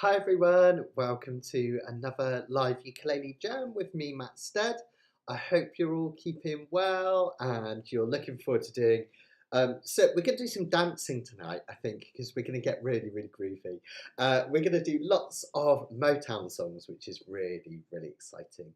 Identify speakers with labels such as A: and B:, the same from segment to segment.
A: Hi everyone, welcome to another live ukulele jam with me, Matt Stead. I hope you're all keeping well and you're looking forward to doing. So we're going to do some dancing tonight, I think, because we're going to get really, really groovy. We're going to do lots of Motown songs, which is really, really exciting.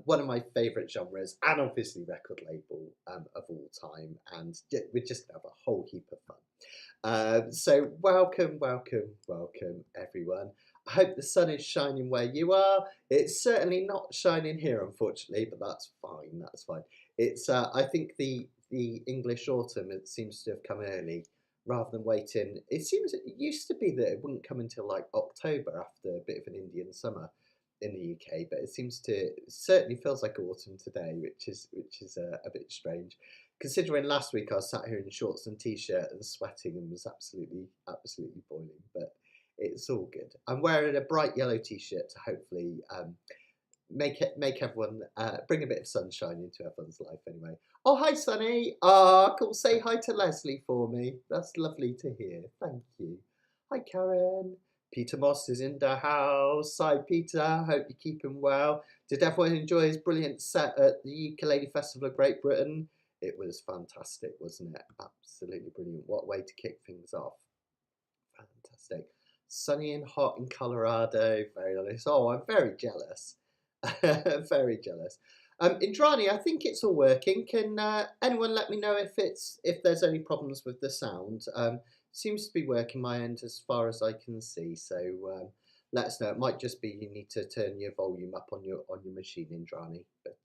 A: One of my favourite genres, and obviously record label of all time, and we're just going to have a whole heap of fun. So welcome, welcome, welcome everyone. I hope the sun is shining where you are. It's certainly not shining here, unfortunately, but that's fine. That's fine. It's I think the English autumn, it seems to have come early rather than waiting. It used to be that it wouldn't come until like October after a bit of an Indian summer in the UK, but it certainly feels like autumn today, which is a bit strange. Considering last week I was sat here in shorts and t-shirt and sweating and was absolutely boiling, but it's all good. I'm wearing a bright yellow t-shirt to hopefully make everyone bring a bit of sunshine into everyone's life anyway. Oh, hi Sunny. Ah, cool. Say hi to Leslie for me. That's lovely to hear. Thank you. Hi Karen. Peter Moss is in the house. Hi Peter. Hope you're keeping well. Did everyone enjoy his brilliant set at the Ukulele Festival of Great Britain? It was fantastic, wasn't it? Absolutely brilliant. What a way to kick things off. Fantastic. Sunny and hot in Colorado. Very nice. Oh, I'm very jealous. Very jealous. Indrani, I think it's all working. Can anyone let me know if there's any problems with the sound? Seems to be working my end as far as I can see. So let us know. It might just be you need to turn your volume up on your machine, Indrani. But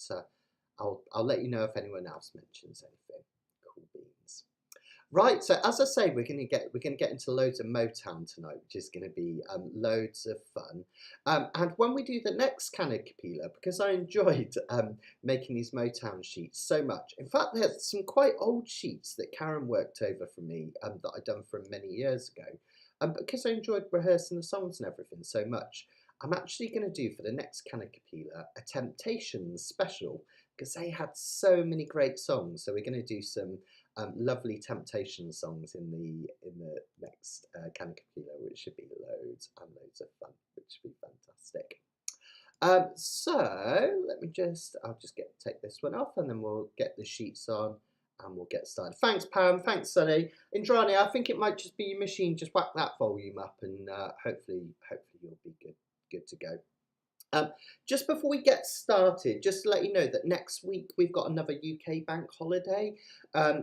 A: I'll let you know if anyone else mentions anything. Cool beans. Right, so as I say, we're gonna get into loads of Motown tonight, which is gonna be loads of fun. And when we do the next Kanikapila, because I enjoyed making these Motown sheets so much. In fact, there's some quite old sheets that Karen worked over for me that I'd done from many years ago. Because I enjoyed rehearsing the songs and everything so much, I'm actually going to do for the next Kanikapila a Temptations special because they had so many great songs. So we're going to do some lovely Temptation songs in the next Kanikapila, which should be loads and loads of fun, which should be fantastic. So I'll just take this one off and then we'll get the sheets on and we'll get started. Thanks Pam, thanks Sunny. Indrani, I think it might just be your machine, just whack that volume up and hopefully you'll be good to go. Just before we get started, just to let you know that next week we've got another UK bank holiday.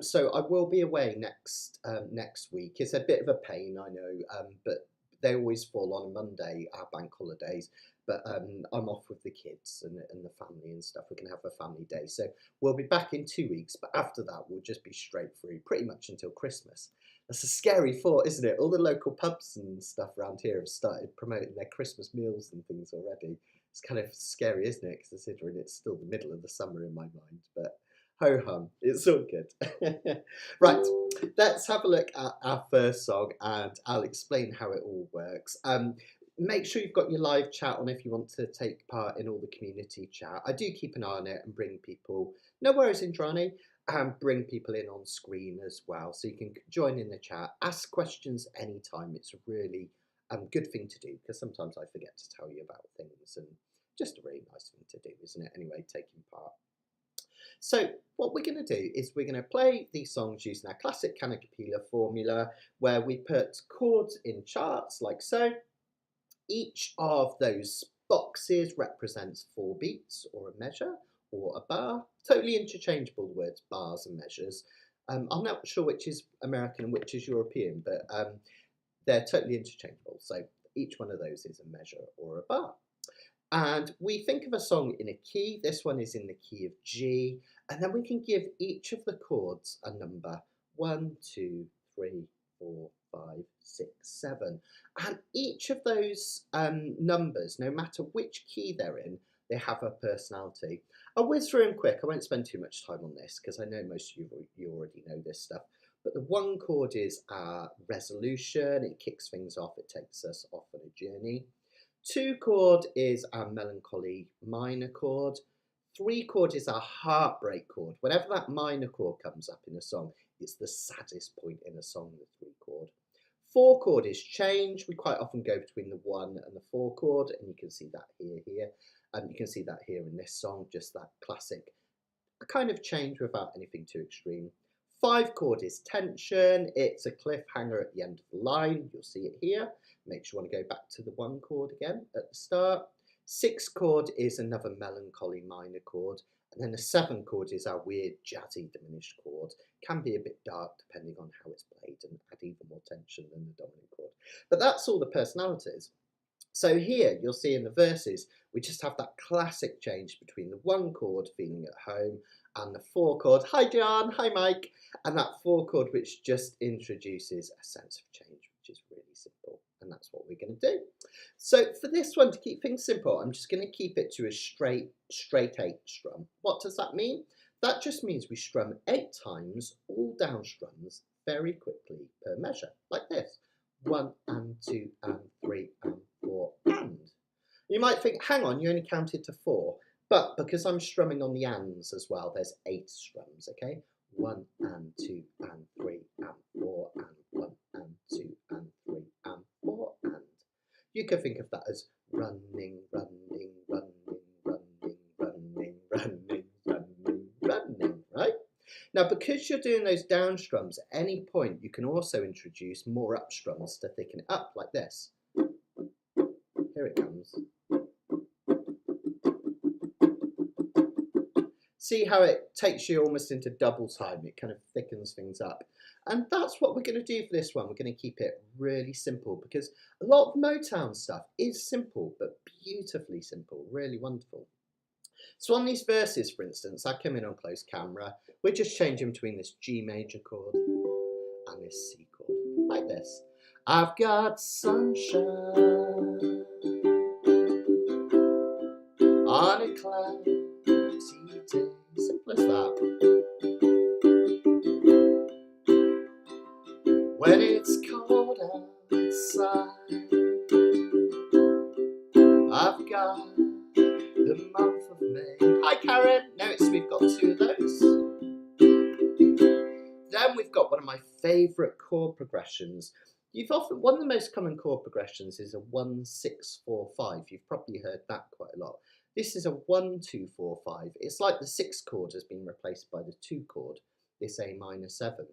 A: So I will be away next week. It's a bit of a pain, I know, but they always fall on a Monday, our bank holidays. But I'm off with the kids and the family and stuff. We're going to have a family day. So we'll be back in 2 weeks. But after that, we'll just be straight through pretty much until Christmas. That's a scary thought, isn't it? All the local pubs and stuff around here have started promoting their Christmas meals and things already. It's kind of scary, isn't it? Considering it's still the middle of the summer in my mind. But ho hum, it's all good. Right, let's have a look at our first song and I'll explain how it all works. Make sure you've got your live chat on if you want to take part in all the community chat. I do keep an eye on it and bring people, no worries Indrani, and bring people in on screen as well. So you can join in the chat, ask questions anytime. It's a really good thing to do because sometimes I forget to tell you about things and just a really nice thing to do, isn't it? Anyway, taking part. So what we're going to do is we're going to play these songs using our classic Kanikapila formula where we put chords in charts like so. Each of those boxes represents 4 beats or a measure or a bar. Totally interchangeable, the words bars and measures. I'm not sure which is American and which is European, but they're totally interchangeable. So each one of those is a measure or a bar. And we think of a song in a key. This one is in the key of G. And then we can give each of the chords a number. 1, 2, 3, 4, 5, 6, 7. And each of those numbers, no matter which key they're in, they have a personality. I'll whiz through them quick. I won't spend too much time on this because I know most of you already know this stuff. But the 1 chord is our resolution. It kicks things off. It takes us off on a journey. 2 chord is our melancholy minor chord. 3 chord is our heartbreak chord. Whenever that minor chord comes up in a song, it's the saddest point in a song, the 3 chord. 4 chord is change. We quite often go between the 1 and the 4 chord, and you can see that here, and you can see that here in this song, just that classic kind of change without anything too extreme. 5 chord is tension. It's a cliffhanger at the end of the line. You'll see it here. Make sure you want to go back to the 1 chord again at the start. 6 chord is another melancholy minor chord. And then the 7 chord is our weird jazzy diminished chord. Can be a bit dark depending on how it's played and add even more tension than the dominant chord. But that's all the personalities. So here you'll see in the verses, we just have that classic change between the 1 chord, feeling at home, and the 4 chord, hi John, hi Mike, and that 4 chord which just introduces a sense of change, which is really simple, and that's what we're going to do. So for this one, to keep things simple, I'm just going to keep it to a straight 8 strum. What does that mean? That just means we strum 8 times all down strums very quickly per measure, like this. 1 and 2 and 3 and 4 and. You might think, hang on, you only counted to 4. But because I'm strumming on the ands as well, there's 8 strums, okay? 1 and 2 and 3 and 4 and 1 and 2 and 3 and 4 and. You could think of that as running, running, running, running, running, running, running, running, right? Now, because you're doing those down strums, at any point you can also introduce more up strums to thicken it up, like this. Here it comes. See how it takes you almost into double time, it kind of thickens things up. And that's what we're going to do for this one. We're going to keep it really simple because a lot of Motown stuff is simple, but beautifully simple, really wonderful. So on these verses, for instance, I come in on close camera, we're just changing between this G major chord and this C chord, like this. I've got sunshine on a cloudy day. Simple as that. When it's cold outside, I've got the month of May. Hi Karen, notice we've got 2 of those. Then we've got one of my favourite chord progressions. One of the most common chord progressions is a 1, 6, 4, 5. You've probably heard that quite a lot. This is a 1, 2, 4, 5. It's like the 6 chord has been replaced by the 2 chord, this A minor 7.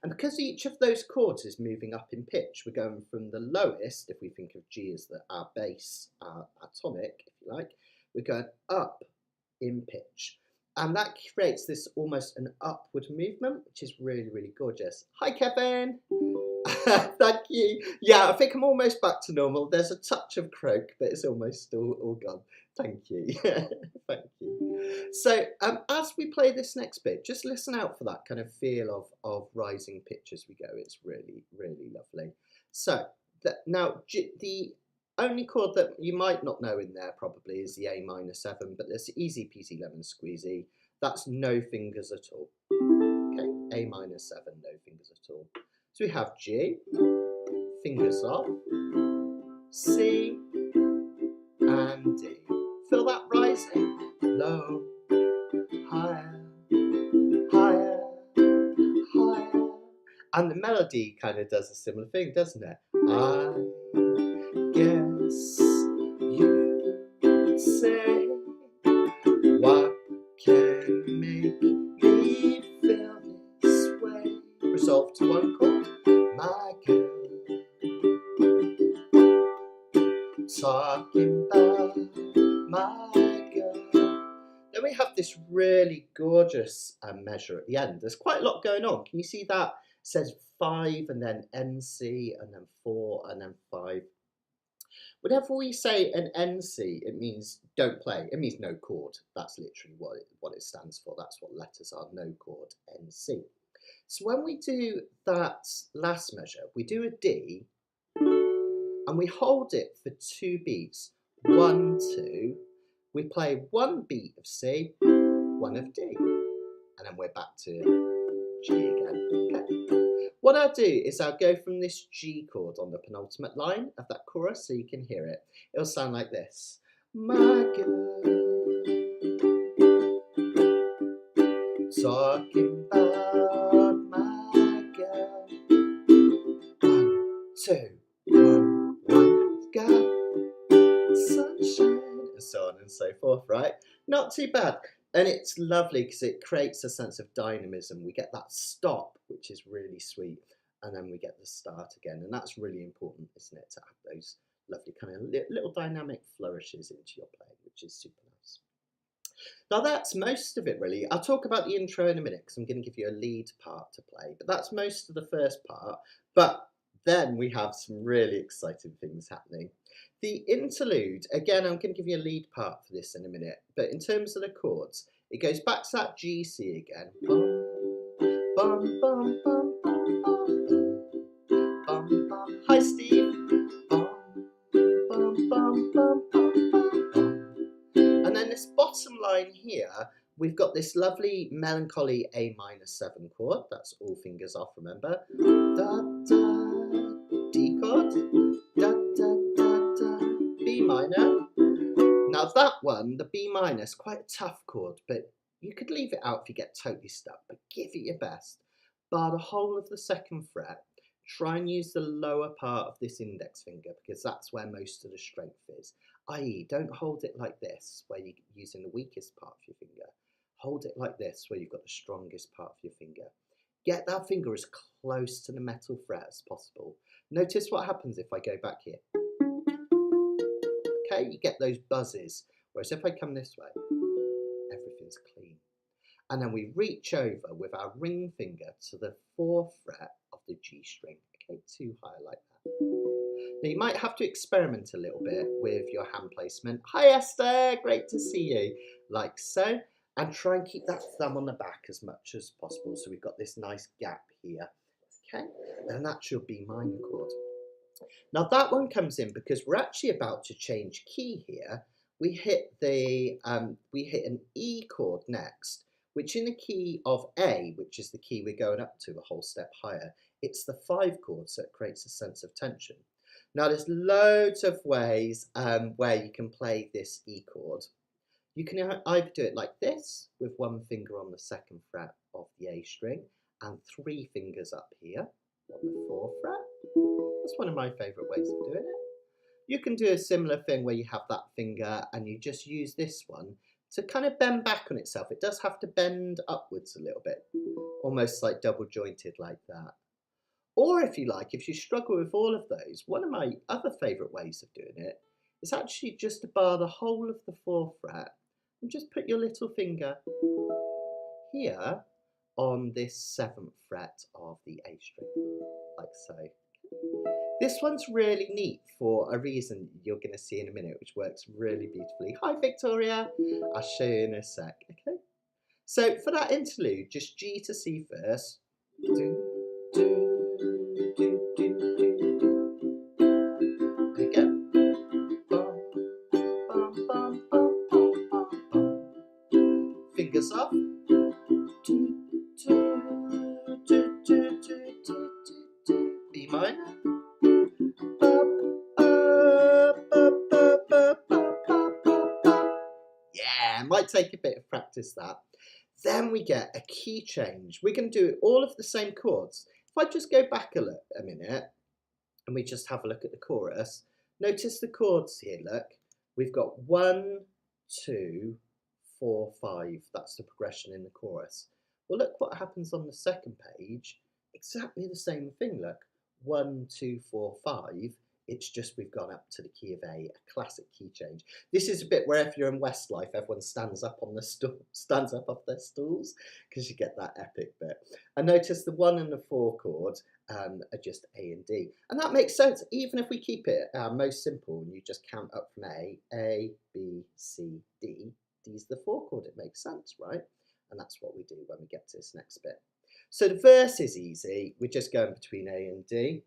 A: And because each of those chords is moving up in pitch, we're going from the lowest, if we think of G as our bass, our tonic, if you like, we're going up in pitch. And that creates this almost an upward movement, which is really, really gorgeous. Hi, Kevin. Thank you. Yeah, I think I'm almost back to normal. There's a touch of croak, but it's almost all gone. Thank you. Thank you. So as we play this next bit, just listen out for that kind of feel of rising pitch as we go. It's really, really lovely. So now the only chord that you might not know in there probably is the A minor 7, but there's easy peasy lemon squeezy. That's no fingers at all. Okay, A minor 7, no fingers at all. So we have G, fingers off, C, and D. Feel that rising? Low, higher, higher, higher. And the melody kind of does a similar thing, doesn't it? I guess you say, what can make me feel this way? Resolve to 1 chord. My girl, talking about my girl. Then we have this really gorgeous measure at the end. There's quite a lot going on. Can you see that? It says 5 and then NC and then 4 and then 5. Whenever we say an NC, it means don't play. It means no chord. That's literally what it stands for. That's what letters are, no chord, NC. So when we do that last measure, we do a D and we hold it for 2 beats. 1, 2. We play 1 beat of C, 1 of D, and then we're back to G again. Okay. What I'll do is I'll go from this G chord on the penultimate line of that chorus so you can hear it. It'll sound like this. My girl, talking about my girl. 1, 2, 1, 1, go, sunshine, and so on and so forth, right? Not too bad. And it's lovely because it creates a sense of dynamism. We get that stop, which is really sweet, and then we get the start again. And that's really important, isn't it, to have those lovely kind of little dynamic flourishes into your playing, which is super nice. Now that's most of it really. I'll talk about the intro in a minute because I'm going to give you a lead part to play, but that's most of the first part. But then we have some really exciting things happening. The interlude, again, I'm going to give you a lead part for this in a minute, but in terms of the chords, it goes back to that G C again. Bum, bum, bum, bum, bum, bum, bum. Hi, Steve. Bum, bum, bum, bum, bum, bum, bum. And then this bottom line here, we've got this lovely melancholy A minor 7 chord. That's all fingers off, remember? Da, da, D chord, da, da, da, da, B minor. Now that one, the B minor, is quite a tough chord, but you could leave it out if you get totally stuck, but give it your best. Bar the whole of the 2nd fret. Try and use the lower part of this index finger because that's where most of the strength is. I.e., don't hold it like this, where you're using the weakest part of your finger. Hold it like this, where you've got the strongest part of your finger. Get that finger as close to the metal fret as possible. Notice what happens if I go back here. Okay, you get those buzzes, whereas if I come this way, everything's clean. And then we reach over with our ring finger to the 4th fret of the G string. Okay, too high like that. Now you might have to experiment a little bit with your hand placement. Hi Esther, great to see you. Like so. And try and keep that thumb on the back as much as possible. So we've got this nice gap here. Okay, and that's your B minor chord. Now that one comes in because we're actually about to change key here. We hit an E chord next, which in the key of A, which is the key we're going up to a whole step higher, it's the 5 chord, so it creates a sense of tension. Now there's loads of ways where you can play this E chord. You can either do it like this, with 1 finger on the 2nd fret of the A string, and 3 fingers up here on the 4th fret. That's one of my favourite ways of doing it. You can do a similar thing where you have that finger and you just use this one to kind of bend back on itself. It does have to bend upwards a little bit, almost like double jointed like that. Or if you like, if you struggle with all of those, one of my other favourite ways of doing it is actually just to bar the whole of the 4th fret and just put your little finger here on this 7th fret of the A string, like so. This one's really neat for a reason you're going to see in a minute, which works really beautifully. Hi Victoria, I'll show you in a sec, okay? So for that interlude, just G to C first. Do, do, do, do, do, do. There you go. Bum, bum, bum, bum, bum, bum, bum. Fingers up. Do, do, do, do, do, do, do. B minor. Yeah, might take a bit of practice that. Then we get a key change. We're going to do all of the same chords. If I just go back a minute and we just have a look at the chorus, notice the chords here, look. We've got 1, 2, 4, 5. That's the progression in the chorus. Well, look what happens on the 2nd page. Exactly the same thing, look. 1, 2, 4, 5. It's just we've gone up to the key of A, a classic key change. This is a bit where if you're in Westlife, everyone stands up on the stands up off their stools because you get that epic bit. And notice the 1 and the 4 chord are just A and D. And that makes sense, even if we keep it most simple and you just count up from A, B, C, D. D's the 4 chord, it makes sense, right? And that's what we do when we get to this next bit. So the verse is easy, we're just going between A and D.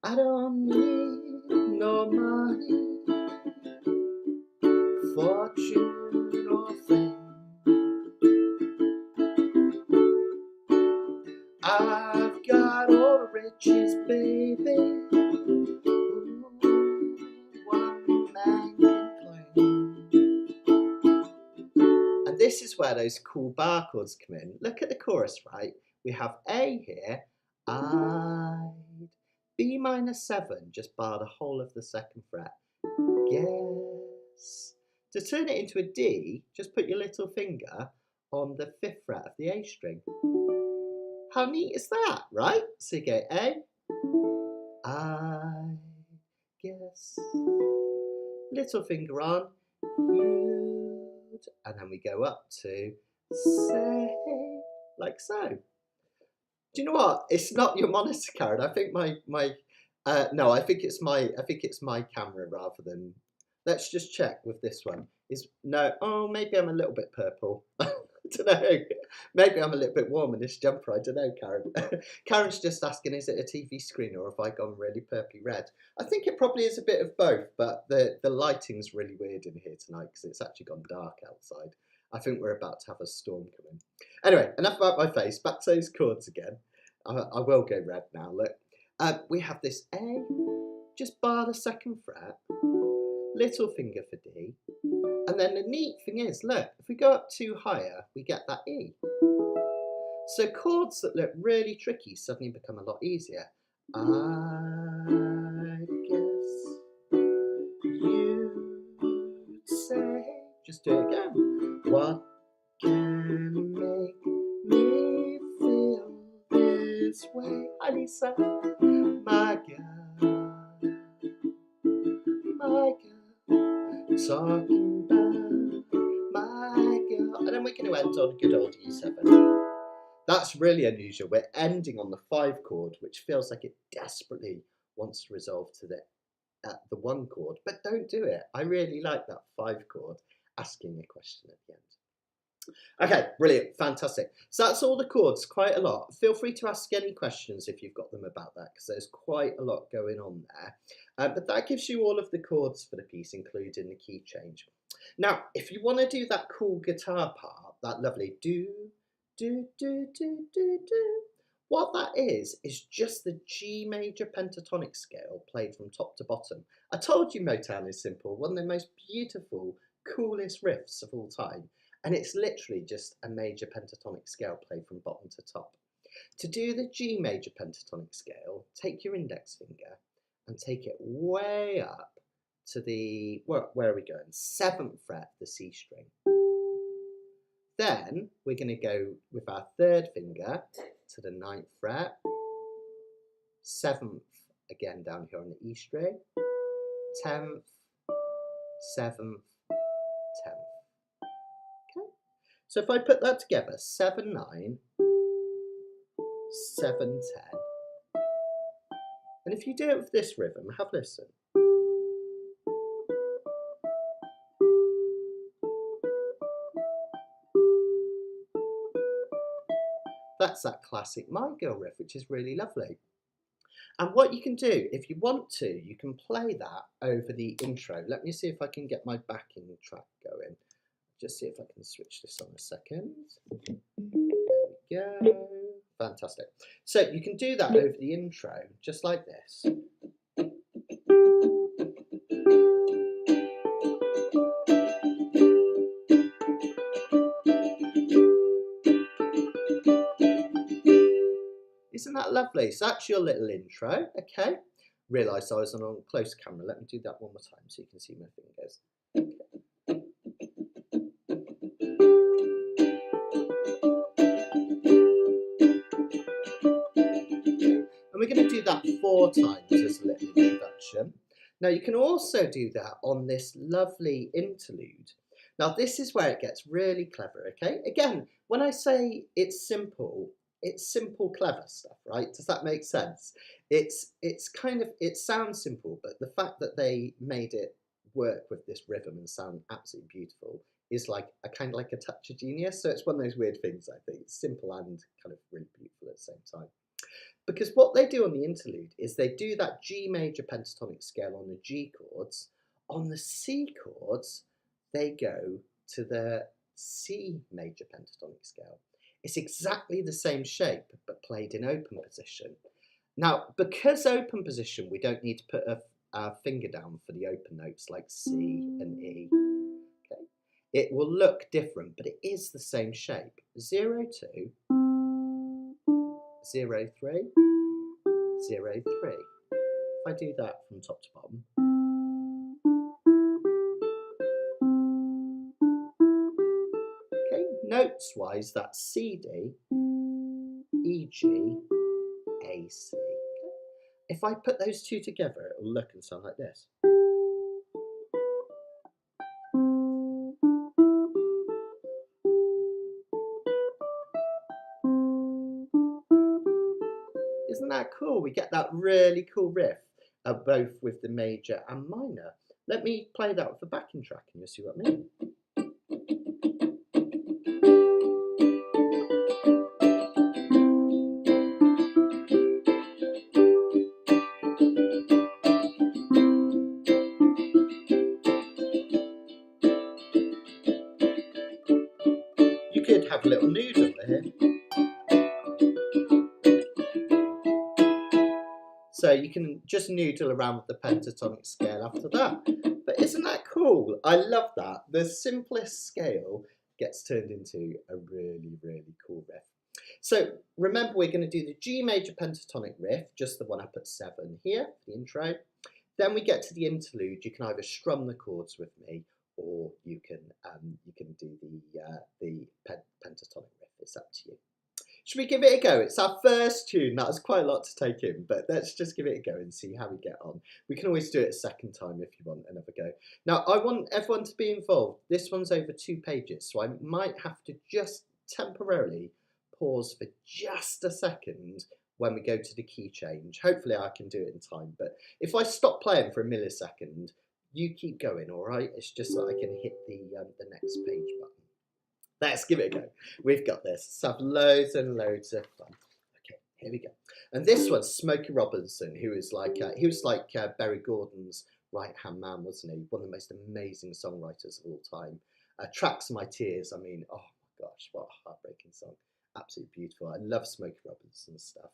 A: I don't need no money, fortune or fame. I've got all the riches, baby, one man can claim. And this is where those cool bar chords come in. Look at the chorus, right? We have A here, I'd B minor 7, just bar the whole of the 2nd fret. Guess. To turn it into a D, just put your little finger on the 5th fret of the A string. How neat is that, right? So you go A, I guess, little finger on, and then we go up to say, like so. Do you know what? It's not your monitor, Karen. I think no, I think it's my camera rather than. Let's just check with this one. Oh, maybe I'm a little bit purple. I don't know. Maybe I'm a little bit warm in this jumper. I don't know, Karen. Karen's just asking, is it a TV screen or have I gone really purpley red? I think it probably is a bit of both, but the lighting's really weird in here tonight because it's actually gone dark outside. I think we're about to have a storm coming. Anyway, enough about my face. Back to those chords again. I will go red now. Look, we have this A, just bar the 2nd fret, little finger for D, and then the neat thing is, look, if we go up 2 higher, we get that E. So chords that look really tricky suddenly become a lot easier. I guess you'd say, just do it again. What can make me feel this way? Hi Lisa, my girl, talking about my girl. And then we're going to end on good old E7. That's really unusual. We're ending on the 5 chord, which feels like it desperately wants to resolve to the 1 chord, but don't do it. I really like that 5 chord asking a question at the end. Okay, brilliant, fantastic. So that's all the chords, quite a lot. Feel free to ask any questions if you've got them about that, because there's quite a lot going on there. But that gives you all of the chords for the piece, including the key change. Now, if you want to do that cool guitar part, that lovely do, do, do, do, do, do, what that is just the G major pentatonic scale played from top to bottom. I told you Motown is simple, one of the most beautiful, coolest riffs of all time. And it's literally just a major pentatonic scale played from bottom to top. To do the G major pentatonic scale, take your index finger and take it way up to the, where are we going? 7th fret of the C string. Then we're going to go with our 3rd finger to the 9th fret, 7th again down here on the E string, 10th, 7th, 10th. Okay. So if I put that together, 7, 9, 7, 10. And if you do it with this rhythm, have a listen. That's that classic My Girl riff, which is really lovely. And what you can do, if you want to, you can play that over the intro. Let me see if I can get my backing track going. Just see if I can switch this on a second. There we go. Fantastic. So you can do that over the intro, just like this. Isn't that lovely? So that's your little intro, okay? Realised I was on a close camera. Let me do that one more time so you can see my fingers. Okay. And we're going to do that 4 times as a little introduction. Now you can also do that on this lovely interlude. Now this is where it gets really clever, okay? Again, when I say it's simple, clever stuff, right? Does that make sense? It's kind of, it sounds simple, but the fact that they made it work with this rhythm and sound absolutely beautiful is like a kind of like a touch of genius. So it's one of those weird things, I think. It's simple and kind of really beautiful at the same time. Because what they do on the interlude is they do that G major pentatonic scale on the G chords. On the C chords, they go to the C major pentatonic scale. It's exactly the same shape, but played in open position. Now, because open position, we don't need to put our finger down for the open notes like C and E. Okay? It will look different, but it is the same shape. 0, 2, 0, 3, 0, 3. if I do that from top to bottom. Okay, notes wise, that's C, D, E, G, A, C. Okay. If I put those two together, it will look and sound like this. Isn't that cool? We get that really cool riff, both with the major and minor. Let me play that with the backing track and you'll see what I mean. You could have a little noodle here. So you can just noodle around with the pentatonic scale after that. But isn't that cool? I love that. The simplest scale gets turned into a really, really cool riff. So remember, we're going to do the G major pentatonic riff, just the one up at 7 here, the intro. Then we get to the interlude. You can either strum the chords with me, or you can do the pentatonic riff. It's up to you. Should we give it a go? It's our first tune. That was quite a lot to take in, but let's just give it a go and see how we get on. We can always do it a second time if you want another go. Now, I want everyone to be involved. This one's over 2 pages, so I might have to just temporarily pause for just a second when we go to the key change. Hopefully I can do it in time, but if I stop playing for a millisecond, you keep going, all right? It's just so I can hit the next page button. Let's give it a go. We've got this. Let's have loads and loads of fun. Okay, here we go. And this one's Smokey Robinson, who is like Berry Gordom's right-hand man, wasn't he? One of the most amazing songwriters of all time. Tracks My Tears. I mean, oh my gosh, what a heartbreaking song. Absolutely beautiful. I love Smokey Robinson's stuff.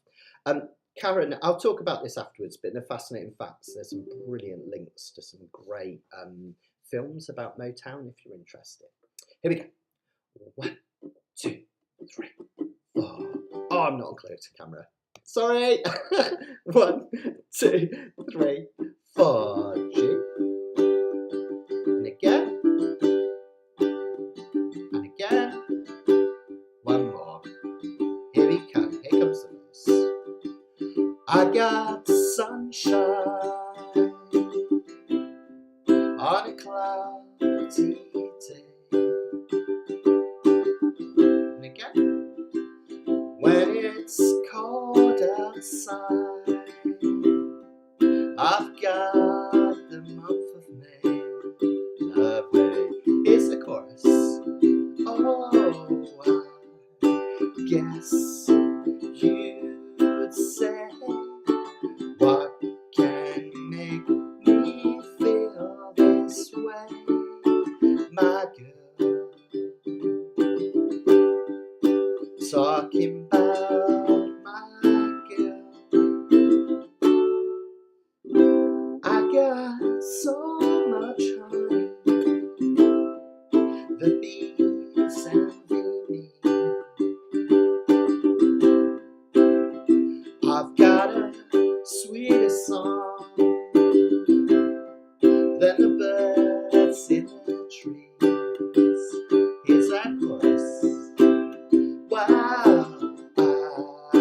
A: Karen, I'll talk about this afterwards, but in the fascinating facts, there's some brilliant links to some great films about Motown if you're interested. Here we go. 1, 2, 3, 4. Oh, I'm not on close to camera. Sorry. 1, 2, 3, 4. G. And again. And again. One more. Here we come. Here comes the verse. I got sunshine on a cloudy day. When it's cold outside, I've got the month of May. Lovely is the chorus. Oh, I guess you'd say, what can make me feel this way, my girl? Talking about my girl. I got so much honey, the bees envy me. I've got a sweeter song than the birds in the trees. Here's that chorus. Wow, I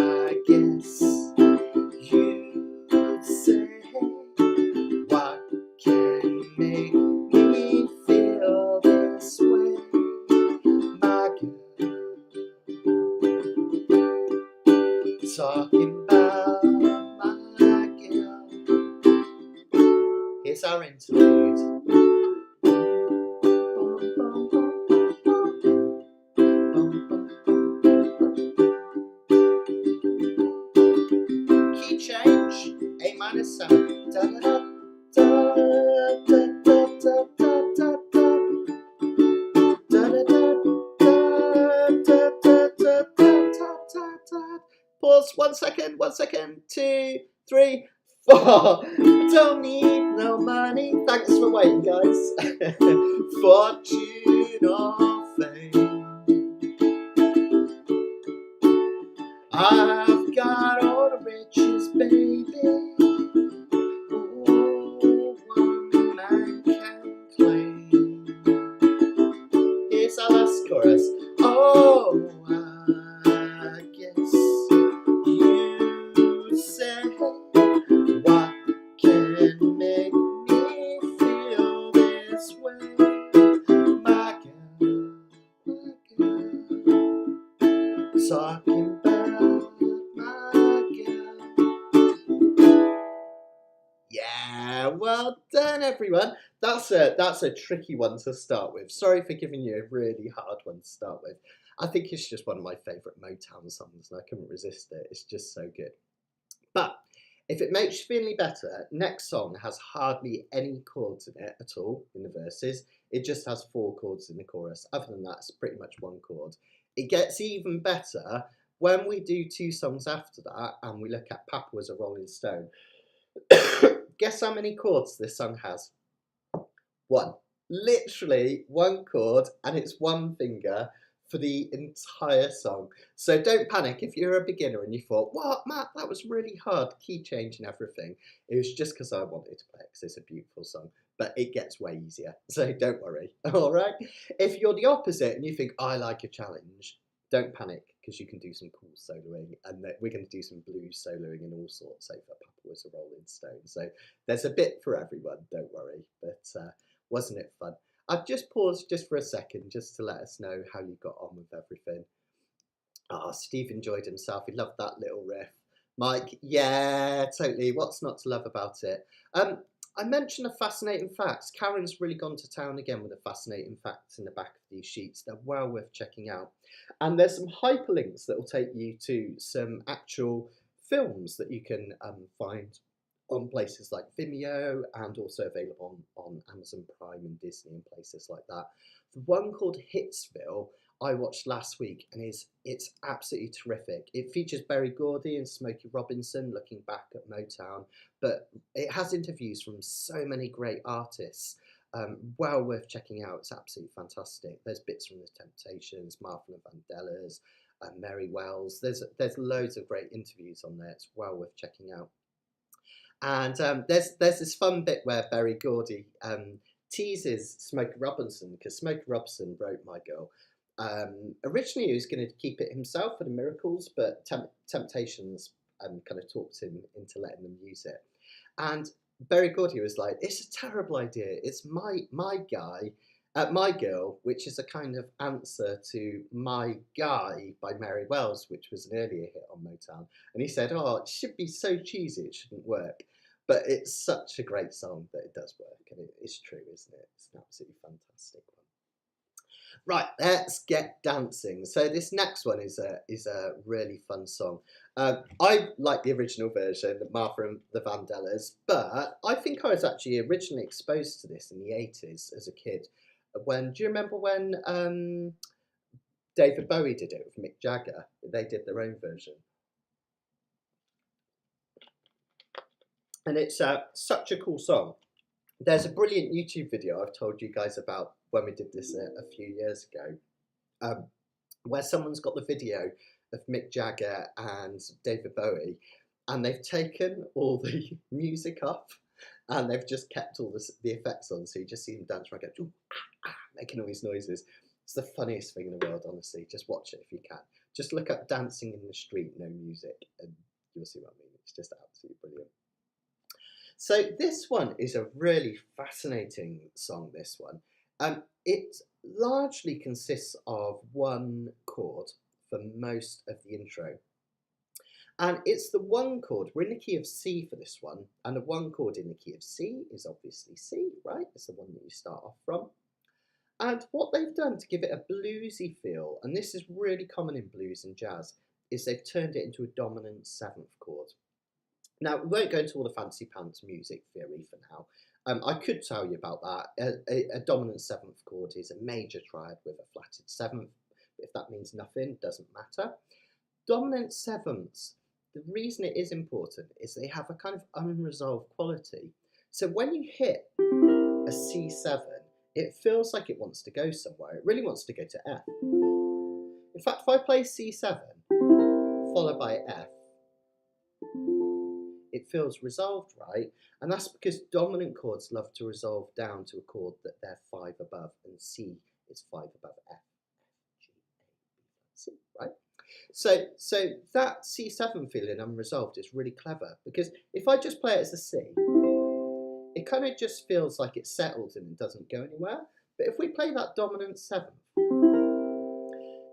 A: guess you'd say, what can make me feel this way, my girl? Talking about my girl. Here's our interlude. Change, A minor 7. Da, da, da, da, da, da, da, da, da. Pause, 1 second, 1 second, 2, 3, 4. Don't need no money. Thanks for waiting, guys. Fortune or fame, I've got all the riches, baby. well done, everyone. That's a tricky one to start with. Sorry for giving you a really hard one to start with. I think it's just one of my favourite Motown songs, and I couldn't resist it. It's just so good. But if it makes you feel any better, next song has hardly any chords in it at all in the verses. It just has 4 chords in the chorus. Other than that, it's pretty much 1 chord. It gets even better when we do 2 songs after that and we look at Papa Was a Rolling Stone. Guess how many chords this song has? 1. Literally 1 chord, and it's 1 finger for the entire song. So don't panic if you're a beginner and you thought, what, Matt, that was really hard, key change and everything. It was just because I wanted to play it because it's a beautiful song, but it gets way easier. So don't worry, all right? If you're the opposite and you think, I like a challenge, don't panic because you can do some cool soloing, and we're going to do some blues soloing and all sorts over Papa Was a Rolling Stone. So there's a bit for everyone, don't worry. But wasn't it fun? I've just paused just for a second just to let us know how you got on with everything. Ah, Steve enjoyed himself. He loved that little riff. Mike, yeah, totally. What's not to love about it? I mentioned a fascinating facts. Karen's really gone to town again with the fascinating facts in the back of these sheets. They're well worth checking out. And there's some hyperlinks that will take you to some actual films that you can find on places like Vimeo, and also available on Amazon Prime and Disney and places like that. The one called Hitsville I watched last week, and it's absolutely terrific. It features Berry Gordy and Smokey Robinson looking back at Motown, but it has interviews from so many great artists. Well worth checking out. It's absolutely fantastic. There's bits from the Temptations, Marvin Vandellas, Mary Wells. There's loads of great interviews on there. It's well worth checking out. And there's this fun bit where Berry Gordy teases Smokey Robinson, because Smokey Robinson wrote My Girl. Originally he was going to keep it himself for the Miracles, but Temptations kind of talked him into letting them use it. And Berry Gordy was like, it's a terrible idea. It's my guy. My Girl, which is a kind of answer to My Guy by Mary Wells, which was an earlier hit on Motown. And he said, oh, it should be so cheesy, it shouldn't work. But it's such a great song that it does work. And it's true, isn't it? It's an absolutely fantastic one. Right, let's get dancing. So this next one is a really fun song. I like the original version, Martha and the Vandellas, but I think I was actually originally exposed to this in the 80s as a kid. Do you remember when David Bowie did it with Mick Jagger? They did their own version. And it's such a cool song. There's a brilliant YouTube video I've told you guys about when we did this a few years ago, where someone's got the video of Mick Jagger and David Bowie, and they've taken all the music off, and they've just kept all the effects on, so you just see them dance around, go, making all these noises. It's the funniest thing in the world, honestly. Just watch it if you can. Just look up Dancing in the Street, no music, and you'll see what I mean. It's just absolutely brilliant. So this one is a really fascinating song, this one. It largely consists of 1 chord for most of the intro. And it's the 1 chord. We're in the key of C for this one. And the 1 chord in the key of C is obviously C, right? It's the one that you start off from. And what they've done to give it a bluesy feel, and this is really common in blues and jazz, is they've turned it into a dominant 7th chord. Now, we won't go into all the fancy pants music theory for now. I could tell you about that. A dominant 7th chord is a major triad with a flatted 7th. But if that means nothing, doesn't matter. Dominant 7ths, the reason it is important is they have a kind of unresolved quality. So when you hit a C7, it feels like it wants to go somewhere. It really wants to go to F. In fact, if I play C7 followed by F, it feels resolved, right? And that's because dominant chords love to resolve down to a chord that they're 5 above, and C is 5 above F, G, A, B, C, right? So that C7 feeling unresolved is really clever, because if I just play it as a C, it kind of just feels like it's settled and it doesn't go anywhere. But if we play that dominant 7th,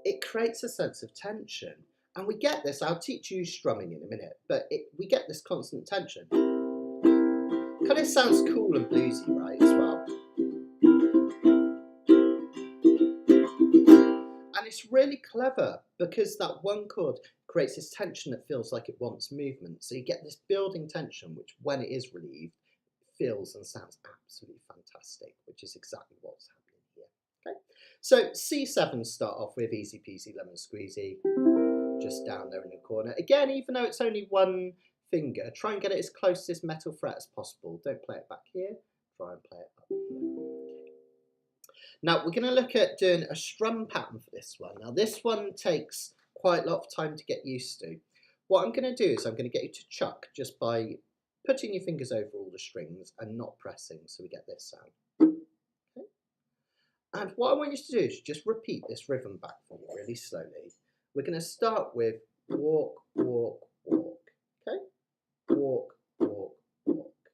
A: it creates a sense of tension. And we get this, I'll teach you strumming in a minute, but we get this constant tension. Kind of sounds cool and bluesy, right, as well. And it's really clever because that one chord creates this tension that feels like it wants movement. So you get this building tension, which when it is relieved, feels and sounds absolutely fantastic, which is exactly what's happening here. Okay, so C7 start off with easy peasy lemon squeezy, just down there in the corner. Again, even though it's only one finger, try and get it as close to this metal fret as possible. Don't play it back here, try and play it up here. Okay. Now we're going to look at doing a strum pattern for this one. Now this one takes quite a lot of time to get used to. What I'm going to do is I'm going to get you to chuck just by putting your fingers over all the strings and not pressing, so we get this sound. Okay. And what I want you to do is just repeat this rhythm back for me really slowly. We're going to start with walk, walk, walk. Okay? Walk, walk, walk.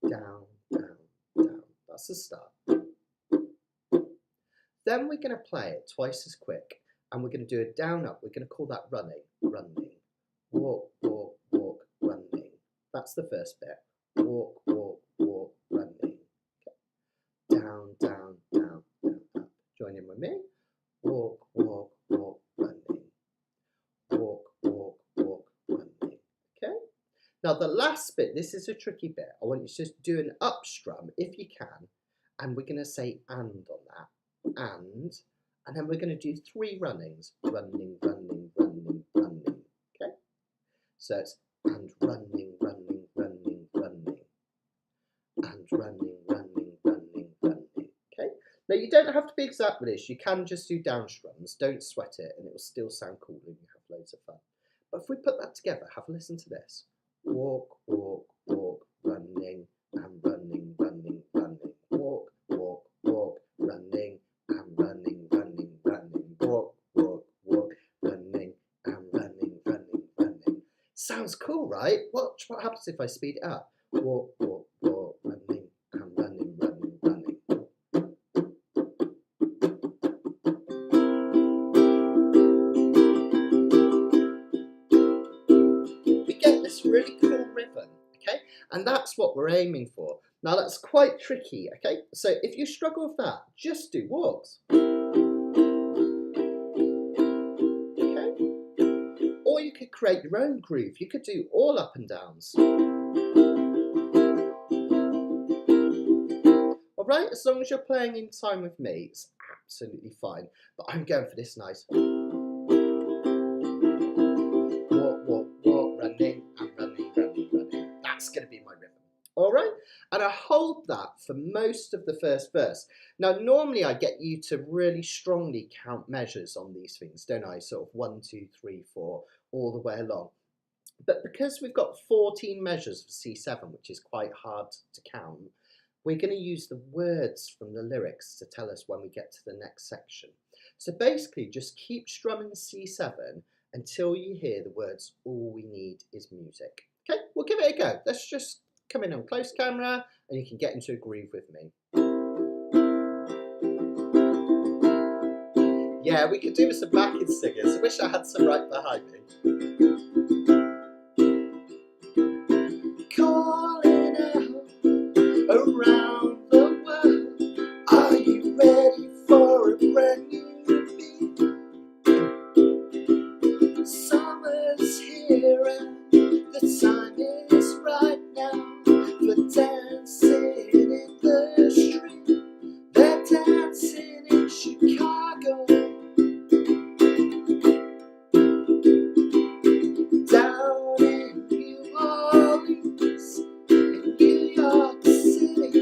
A: Down, down, down. That's the start. Then we're going to play it twice as quick, and we're going to do a down up. We're going to call that running, running. Walk, walk, walk, running. That's the first bit. Walk, walk, walk, running. Okay. Down, down, down, down, up. Join in with me. Walk, walk, walk, running. Walk, walk, walk, running. Okay. Now the last bit, this is a tricky bit. I want you to just do an up strum if you can, and we're going to say and on that. And then we're going to do 3 runnings. Running, running, running, running. Okay. So it's and running, running, running, running. And running, running, running, running. Okay. Now you don't have to be exact with this. You can just do down strums. Don't sweat it, and it will still sound cool and you have loads of fun. But if we put that together, have a listen to this. Walk, walk, walk, running, and running, running, running. Walk, walk, walk, running, and running, running, running. Walk, walk, walk, running, and running, running, running. Sounds cool, right? Watch what happens if I speed it up. Walk, walk, walk, running, and running, running, running. We get this really cool rhythm, okay? And that's what we're aiming for. Now that's quite tricky, okay? So if you struggle with that, just do walks. Okay? Or you could create your own groove. You could do all up and downs. Alright, as long as you're playing in time with me, it's absolutely fine. But I'm going for this nice. Walk, walk, walk, running, and running, running, running. That's going to be my rhythm. Alright, and I hold that for most of the first verse. Now normally I get you to really strongly count measures on these things, don't I? Sort of 1, 2, 3, 4, all the way along. But because we've got 14 measures for C7, which is quite hard to count, we're going to use the words from the lyrics to tell us when we get to the next section. So basically just keep strumming C7 until you hear the words, all we need is music. Okay, we'll give it a go. Let's just come in on close camera and you can get into a groove with me. Yeah, we could do with some backing singers. I wish I had some right behind me. Calling out around the world, are you ready for a brand new beat? Summer's here and the time is right now for dancing in the street. They're dancing in Chicago, down in New Orleans, in New York City.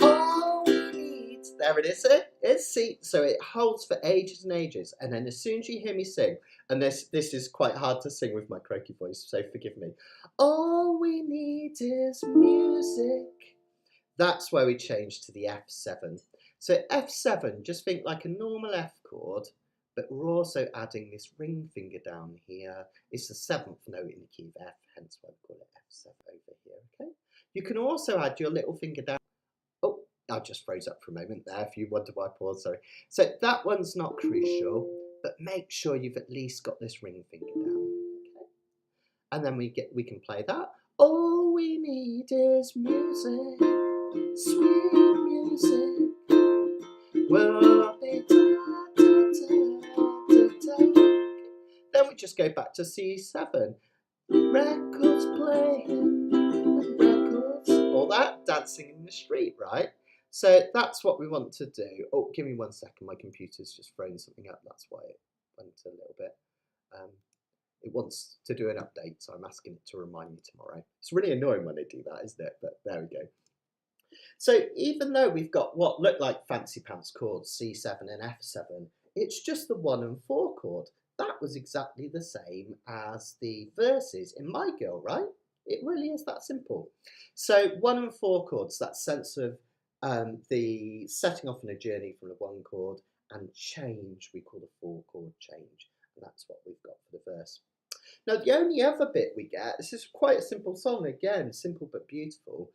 A: All we need, there it is, it's C, so it holds for ages and ages, and then as soon as you hear me sing, and this is quite hard to sing with my croaky voice, so forgive me. All we need is music. That's where we change to the F7. So F7, just think like a normal F chord, but we're also adding this ring finger down here. It's the 7th note in the key of F, hence why we call it F7 over here, okay? You can also add your little finger down. Oh, I just froze up for a moment there, if you wonder why I paused, sorry. So that one's not crucial, but make sure you've at least got this ring finger down, okay? And then we can play that. All we need is music, sweet music. We'll be Then we just go back to C7. Records playing, records, all that, dancing in the street, right? So that's what we want to do. Oh, give me 1 second, my computer's just thrown something up, that's why it went a little bit. It wants to do an update, so I'm asking it to remind me tomorrow. It's really annoying when they do that, isn't it? But there we go. So even though we've got what look like fancy pants chords, C7 and F7, it's just the 1 and 4 chord. That was exactly the same as the verses in My Girl, right? It really is that simple. So 1 and 4 chords, that sense of the setting off on a journey from the 1 chord and change, we call the 4 chord change. And that's what we've got for the verse. Now the only other bit we get, this is quite a simple song again, simple but beautiful.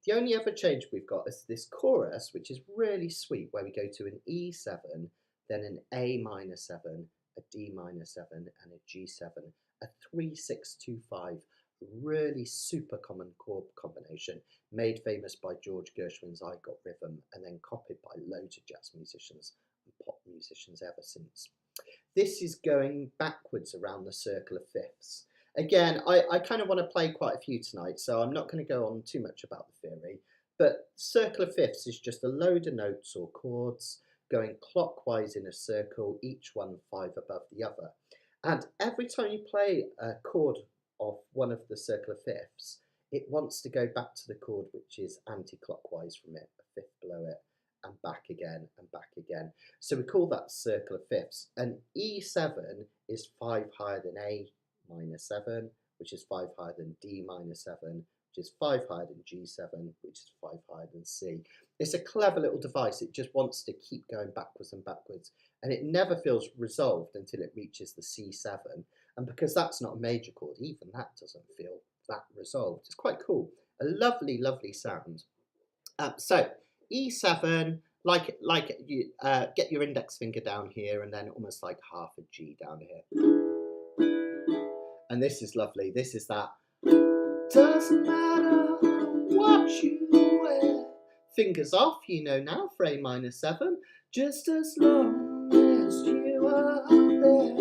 A: The only other change we've got is this chorus, which is really sweet, where we go to an E7, then an A minor 7, a D minor 7, and a G7, a 3-6-2-5, really super common chord combination, made famous by George Gershwin's I Got Rhythm, and then copied by loads of jazz musicians and pop musicians ever since. This is going backwards around the circle of fifths. Again, I kind of want to play quite a few tonight, so I'm not going to go on too much about the theory, but circle of fifths is just a load of notes or chords going clockwise in a circle, each one 5 above the other. And every time you play a chord of one of the circle of fifths, it wants to go back to the chord which is anti-clockwise from it, a fifth below it, and back again and back again. So we call that circle of fifths. And E7 is 5 higher than A minor 7, which is 5 higher than D minor 7, which is 5 higher than G7, which is 5 higher than C. It's a clever little device. It just wants to keep going backwards and backwards, and it never feels resolved until it reaches the C7. And because that's not a major chord, even that doesn't feel that resolved. It's quite cool. A lovely, lovely sound. So E7, like you get your index finger down here, and then almost like half a G down here. And this is lovely. This is that. Doesn't matter what you wear. Fingers off, you know now, for A minor 7. Just as long as you are there.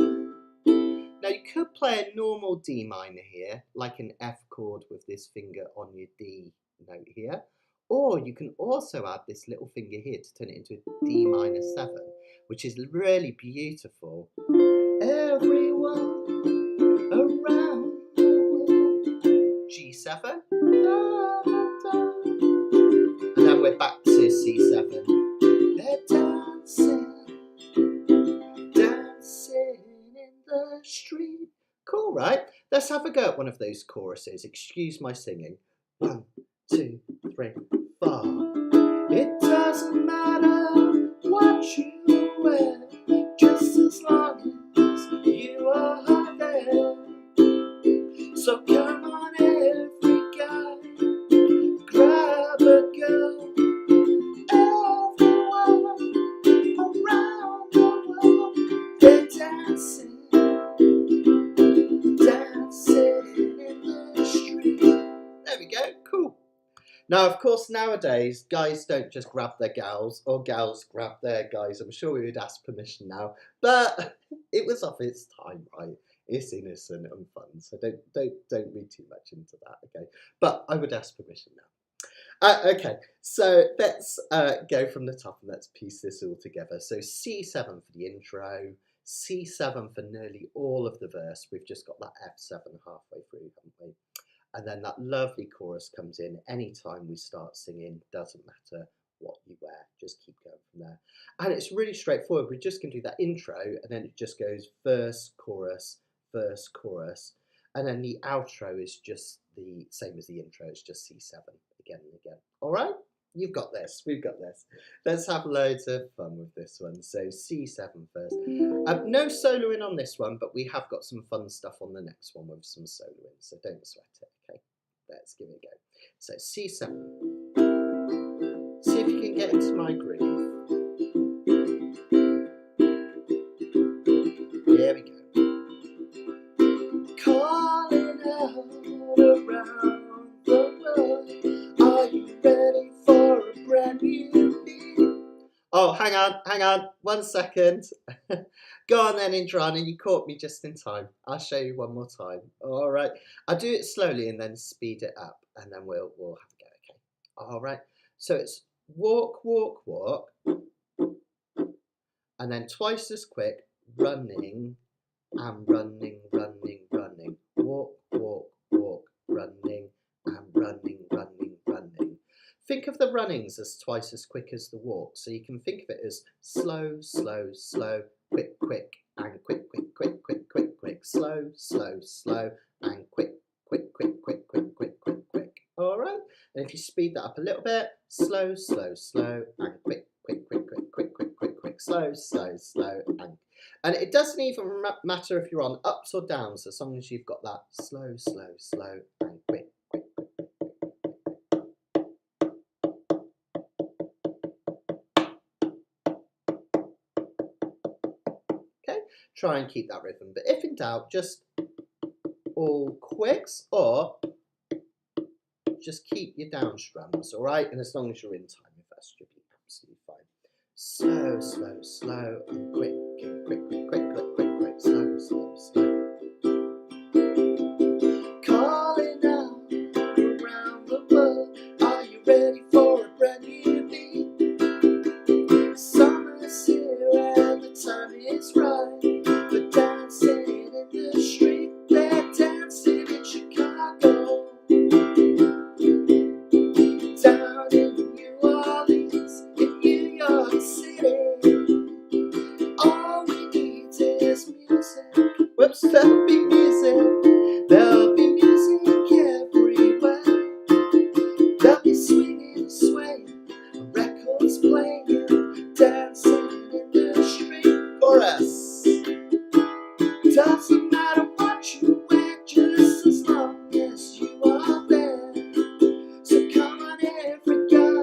A: Now you could play a normal D minor here, like an F chord with this finger on your D note here. Or you can also add this little finger here to turn it into a D minor 7, which is really beautiful. Everyone around G7, da, da. And then we're back to C7. They're dancing, dancing in the street. Cool, right? Let's have a go at one of those choruses. Excuse my singing. 1, 2, 3, 4. It doesn't matter what you wear, just as long as you are there. So come on, every guy, grab a girl. Everyone around the world, they're dancing, dancing in the street. There we go, cool. Now, of course, nowadays, guys don't just grab their gals, or gals grab their guys. I'm sure we would ask permission now, but it was of its time, right? It's innocent and fun, so don't read too much into that, okay? But I would ask permission now. Okay, so let's go from the top and let's piece this all together. So C7 for the intro, C7 for nearly all of the verse. We've just got that F7 halfway through, haven't we? And then that lovely chorus comes in anytime we start singing, doesn't matter what you wear, just keep going from there. And it's really straightforward. We're just going to do that intro, and then it just goes verse, chorus, and then the outro is just the same as the intro. It's just C7 again and again. All right, you've got this. We've got this. Let's have loads of fun with this one. So C7 first. No soloing on this one, but we have got some fun stuff on the next one with some soloing, so don't sweat it. Okay, let's give it a go. So C7. See if you can get into my groove. Here we go. Calling out around the world. Oh, hang on, 1 second. Go on then, Indrana, you caught me just in time. I'll show you one more time. All right, I'll do it slowly and then speed it up, and then we'll have a go. Okay. All right. So it's walk, walk, walk, and then twice as quick, running and running, running, running. Walk, walk, walk, running and running, running, running. Think of the runnings as twice as quick as the walk. So you can think of it as slow, slow, slow, quick, quick, and quick, quick, quick, quick, quick, quick, slow, slow, slow, and quick, quick, quick, quick, quick, quick, quick, quick. All right. And if you speed that up a little bit, slow, slow, slow, and quick, quick, quick, quick, quick, quick, quick, quick, slow, slow, slow, and it doesn't even matter if you're on ups or downs, as long as you've got that slow, slow, slow, and quick, quick, okay? Try and keep that rhythm, but if in doubt, just all quicks or just keep your down strums, all right? And as long as you're in time with us, you'll be absolutely fine. Slow, slow, slow, and quick, and quick, quick, quick, quick, quick, quick, slow, slow, slow. Calling out around the world, are you ready for a brand new beat? Summer's here and the time is right for dancing in the street. They're dancing in Chicago, down in New Orleans, in New York City. All we need is music. Whoops, there'll be music. There'll be music everywhere. They'll be swinging, swaying, records playing, dancing in the street. Chorus. Doesn't matter what you wear, just as long as you are there. So come on, every guy,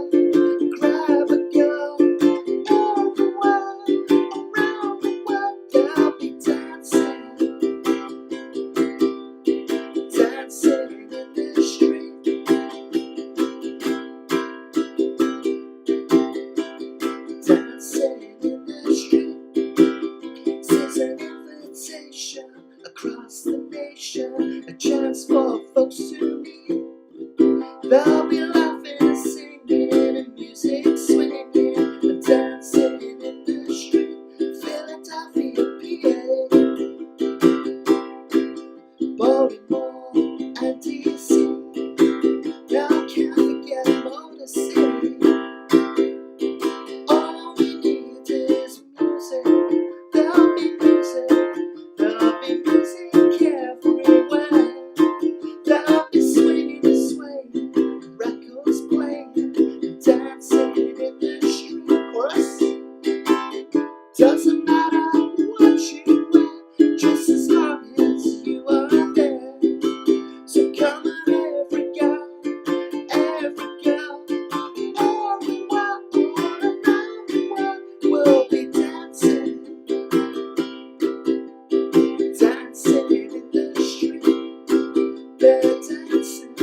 A: grab a girl. Everywhere around the world, they'll be dancing, dancing in the street, dancing in the street. This is an invitation across the nation, a chance for folks to meet. They'll be laughing and singing and music swinging and dancing in the street. Philadelphia, PA, Baltimore and DC. Now I can't forget Motor City. All we need is music. There'll be music. There'll be music everywhere. There'll be swinging and swaying, records playing, dancing in the street. Chorus. Doesn't matter what you wear, just as long as you are there. So come on, every guy, every girl, everywhere, all around the world, we'll be dancing, dancing in the street. They're dancing,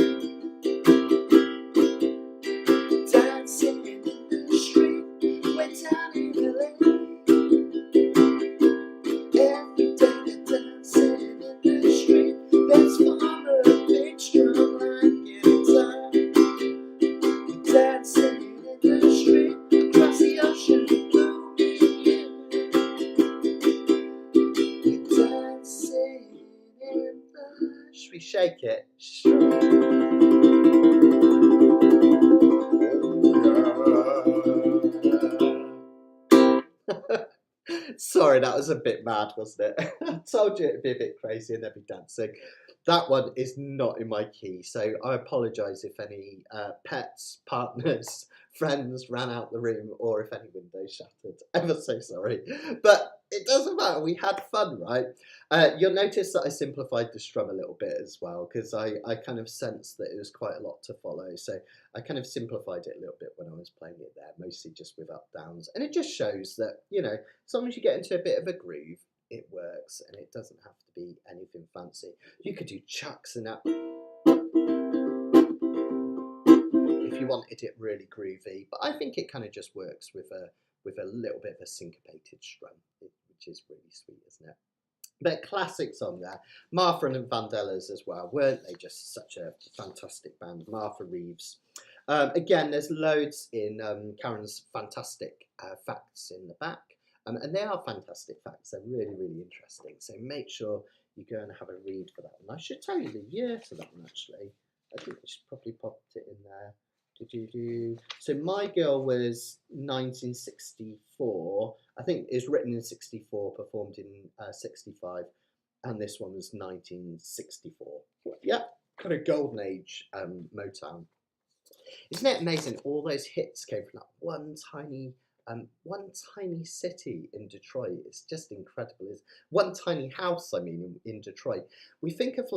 A: dancing in the street. We're down in LA. Every day they're dancing in the street. There's fun of a big strum like guitar. We're dancing in the street across the ocean, blue and you. We're dancing in the. Should we shake it? Sorry, that was a bit mad, wasn't it? I told you it'd be a bit crazy and they'd be dancing. That one is not in my key, so I apologise if any pets, partners, friends ran out the room or if any windows shattered. Ever so sorry. But it doesn't matter, we had fun, right? You'll notice that I simplified the strum a little bit as well, because I kind of sensed that it was quite a lot to follow. So I kind of simplified it a little bit when I was playing it there, mostly just with up downs. And it just shows that, you know, as long as you get into a bit of a groove, it works, and it doesn't have to be anything fancy. You could do chucks and that if you wanted it really groovy, but I think it kind of just works with a with a little bit of a syncopated strum, which is really sweet, isn't it? But classics on there. Marvin and Vandellas as well. Weren't they just such a fantastic band? Martha Reeves. Again, there's loads in Karen's fantastic facts in the back. And they are fantastic facts. They're really, really interesting. So make sure you go and have a read for that one. I should tell you the year for that one, actually. I think I should probably pop it in there. So My Girl was 1964. I think it was written in 64, performed in 65. And this one was 1964. Yeah, kind of golden age Motown. Isn't it amazing? All those hits came from that one tiny city in Detroit. It's just incredible. It's one tiny house, I mean, in Detroit. We think of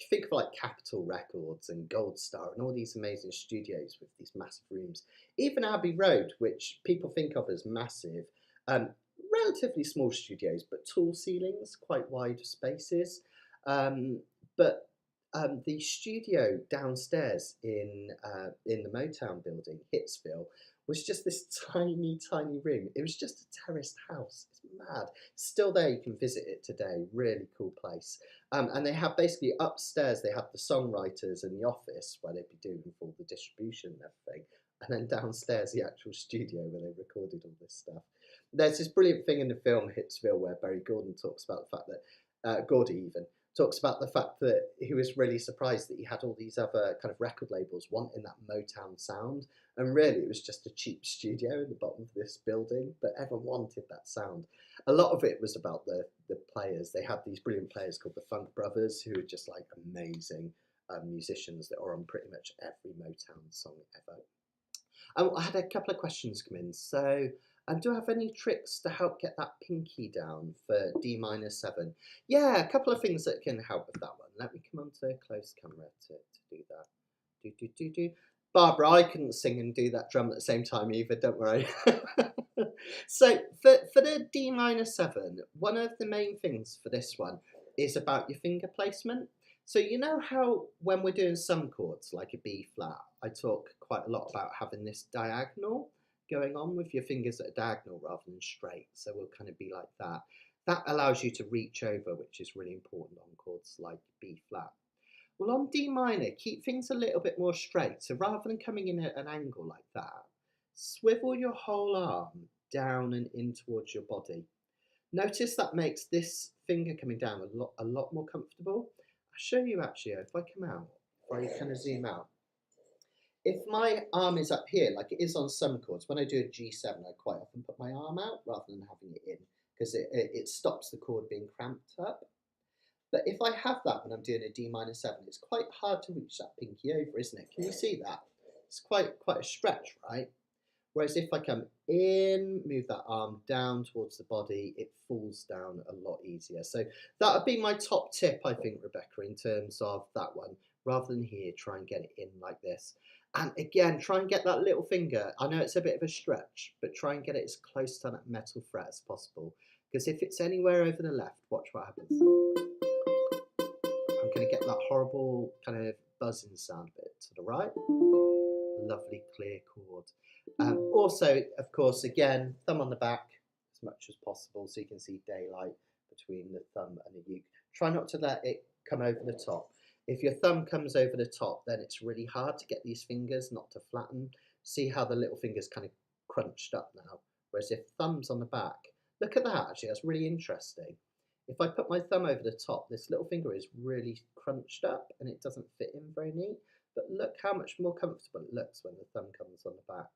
A: you think of Capitol Records and Gold Star and all these amazing studios with these massive rooms. Even Abbey Road, which people think of as massive, relatively small studios, but tall ceilings, quite wide spaces. But the studio downstairs in the Motown building, Hitsville, was just this tiny, tiny room. It was just a terraced house. It's mad. Still there, you can visit it today. Really cool place. And they have basically upstairs, they have the songwriters and the office where they'd be doing all the distribution and everything. And then downstairs, the actual studio where they recorded all this stuff. There's this brilliant thing in the film Hitsville where Barry Gordon talks about the fact that, Gordy even, talks about the fact that he was really surprised that he had all these other kind of record labels wanting that Motown sound. And really, it was just a cheap studio in the bottom of this building, but everyone wanted that sound. A lot of it was about the players. They had these brilliant players called the Funk Brothers, who were just amazing musicians that are on pretty much every Motown song ever. I had a couple of questions come in. So, do I have any tricks to help get that pinky down for D-7? Yeah, a couple of things that can help with that one. Let me come onto a close camera to do that. Barbara, I couldn't sing and do that drum at the same time either, don't worry. So for the D-7, one of the main things for this one is about your finger placement. So you know how when we're doing some chords, like a B flat, I talk quite a lot about having this diagonal going on with your fingers at a diagonal rather than straight. So we'll kind of be like that. That allows you to reach over, which is really important on chords like B flat. Well, on D minor, keep things a little bit more straight. So rather than coming in at an angle like that, swivel your whole arm down and in towards your body. Notice that makes this finger coming down a lot more comfortable. I'll show you actually, if I come out, or I kind of zoom out. If my arm is up here, like it is on some chords, when I do a G7, I quite often put my arm out rather than having it in, because it stops the chord being cramped up. But if I have that when I'm doing a D-7, it's quite hard to reach that pinky over, isn't it? Can you see that? It's quite a stretch, right? Whereas if I come in, move that arm down towards the body, it falls down a lot easier. So that would be my top tip, I think, Rebecca, in terms of that one. Rather than here, try and get it in like this. And again, try and get that little finger. I know it's a bit of a stretch, but try and get it as close to that metal fret as possible. Because if it's anywhere over the left, watch what happens. I'm going to get that horrible kind of buzzing sound bit to the right. Lovely clear chord. Also, of course, again, thumb on the back as much as possible so you can see daylight between the thumb and the uke. Try not to let it come over the top. If your thumb comes over the top, then it's really hard to get these fingers not to flatten. See how the little finger's kind of crunched up now. Whereas if thumb's on the back, look at that actually, that's really interesting. If I put my thumb over the top, this little finger is really crunched up and it doesn't fit in very neat. But look how much more comfortable it looks when the thumb comes on the back.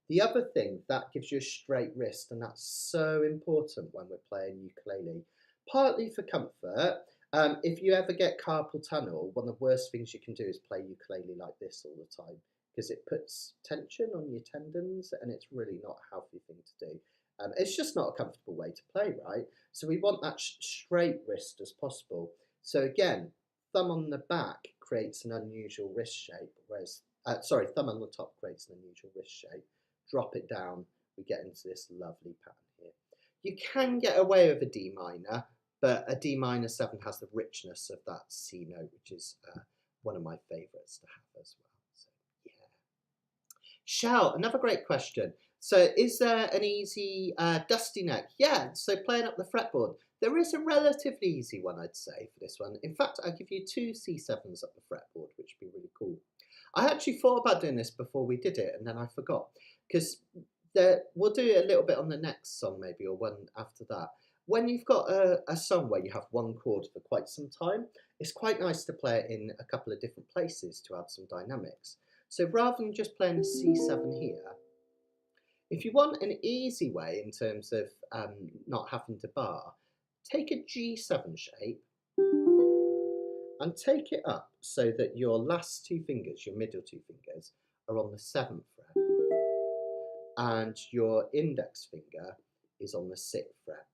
A: The other thing, that gives you a straight wrist, and that's so important when we're playing ukulele. Partly for comfort. If you ever get carpal tunnel, one of the worst things you can do is play ukulele like this all the time, because it puts tension on your tendons and it's really not a healthy thing to do. It's just not a comfortable way to play, right? So we want that straight wrist as possible. So again, thumb on the back creates an unusual wrist shape, whereas, thumb on the top creates an unusual wrist shape. Drop it down, we get into this lovely pattern here. You can get away with a D minor, but a D-7 has the richness of that C note, which is one of my favourites to have as well. So, yeah. Shell, another great question. So is there an easy dusty neck? Yeah, so playing up the fretboard. There is a relatively easy one, I'd say, for this one. In fact, I'll give you 2 C7s up the fretboard, which would be really cool. I actually thought about doing this before we did it, and then I forgot. Because we'll do it a little bit on the next song, maybe, or one after that. When you've got a song where you have one chord for quite some time, it's quite nice to play it in a couple of different places to add some dynamics. So rather than just playing a C7 here, if you want an easy way in terms of not having to bar, take a G7 shape and take it up so that your last 2 fingers, your middle 2 fingers, are on the 7th fret and your index finger is on the 6th fret.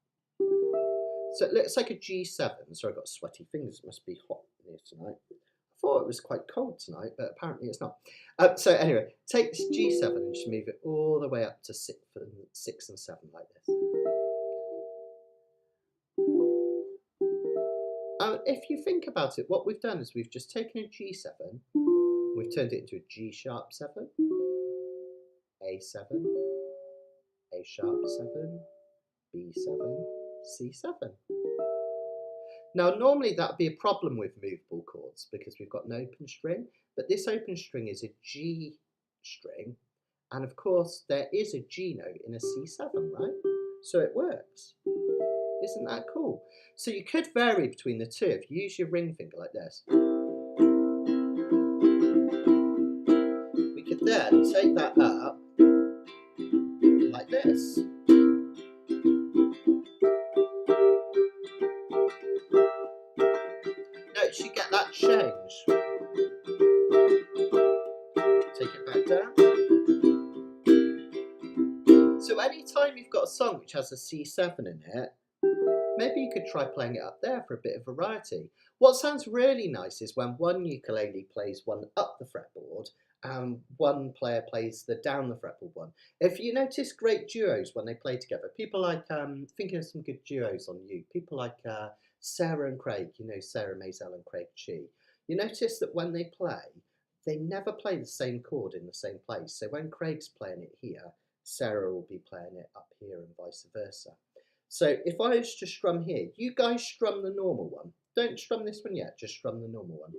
A: So it looks like a G7. So I've got sweaty fingers, it must be hot in here tonight. I thought it was quite cold tonight, but apparently it's not. So anyway, take this G7 and just move it all the way up to 6 and 7 like this. If you think about it, what we've done is we've just taken a G7, we've turned it into a G sharp 7, A7, A sharp 7, B7, C7. Now normally that would be a problem with movable chords because we've got an open string, but this open string is a G string, and of course there is a G note in a C7, right? So it works. Isn't that cool? So you could vary between the two if you use your ring finger like this. We could then take that up like this. Notice you get that change. Take it back down. So anytime you've got a song which has a C7 in it, maybe you could try playing it up there for a bit of variety. What sounds really nice is when one ukulele plays one up the fretboard and one player plays the down the fretboard one. If you notice great duos when they play together, people like, thinking of some good duos on you, people like Sarah and Craig, you know, Sarah Maisel and Craig Chi. You notice that when they play, they never play the same chord in the same place. So when Craig's playing it here, Sarah will be playing it up here and vice versa. So if I was to strum here, you guys strum the normal one. Don't strum this one yet, just strum the normal one.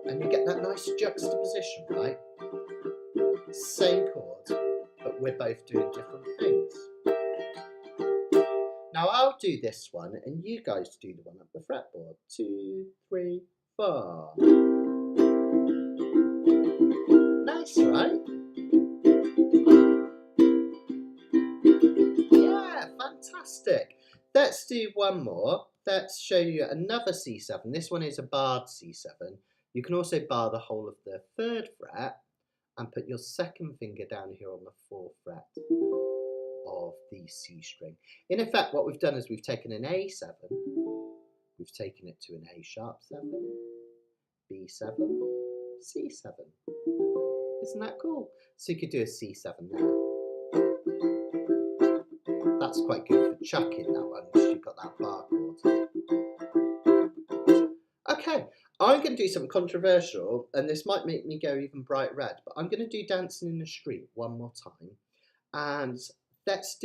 A: And you get that nice juxtaposition, right? Same chord, but we're both doing different things. Now I'll do this one and you guys do the one up the fretboard. 2, 3, 4. Nice, right? Fantastic. Let's do one more. Let's show you another C7. This one is a barred C7. You can also bar the whole of the 3rd fret and put your 2nd finger down here on the 4th fret of the C string. In effect, what we've done is we've taken an A7, we've taken it to an A sharp 7, B7, C7. Isn't that cool? So you could do a C7 there. That's quite good for chucking that one because you've got that bar chord. Okay, I'm going to do something controversial, and this might make me go even bright red, but I'm going to do Dancing in the Street one more time, and let's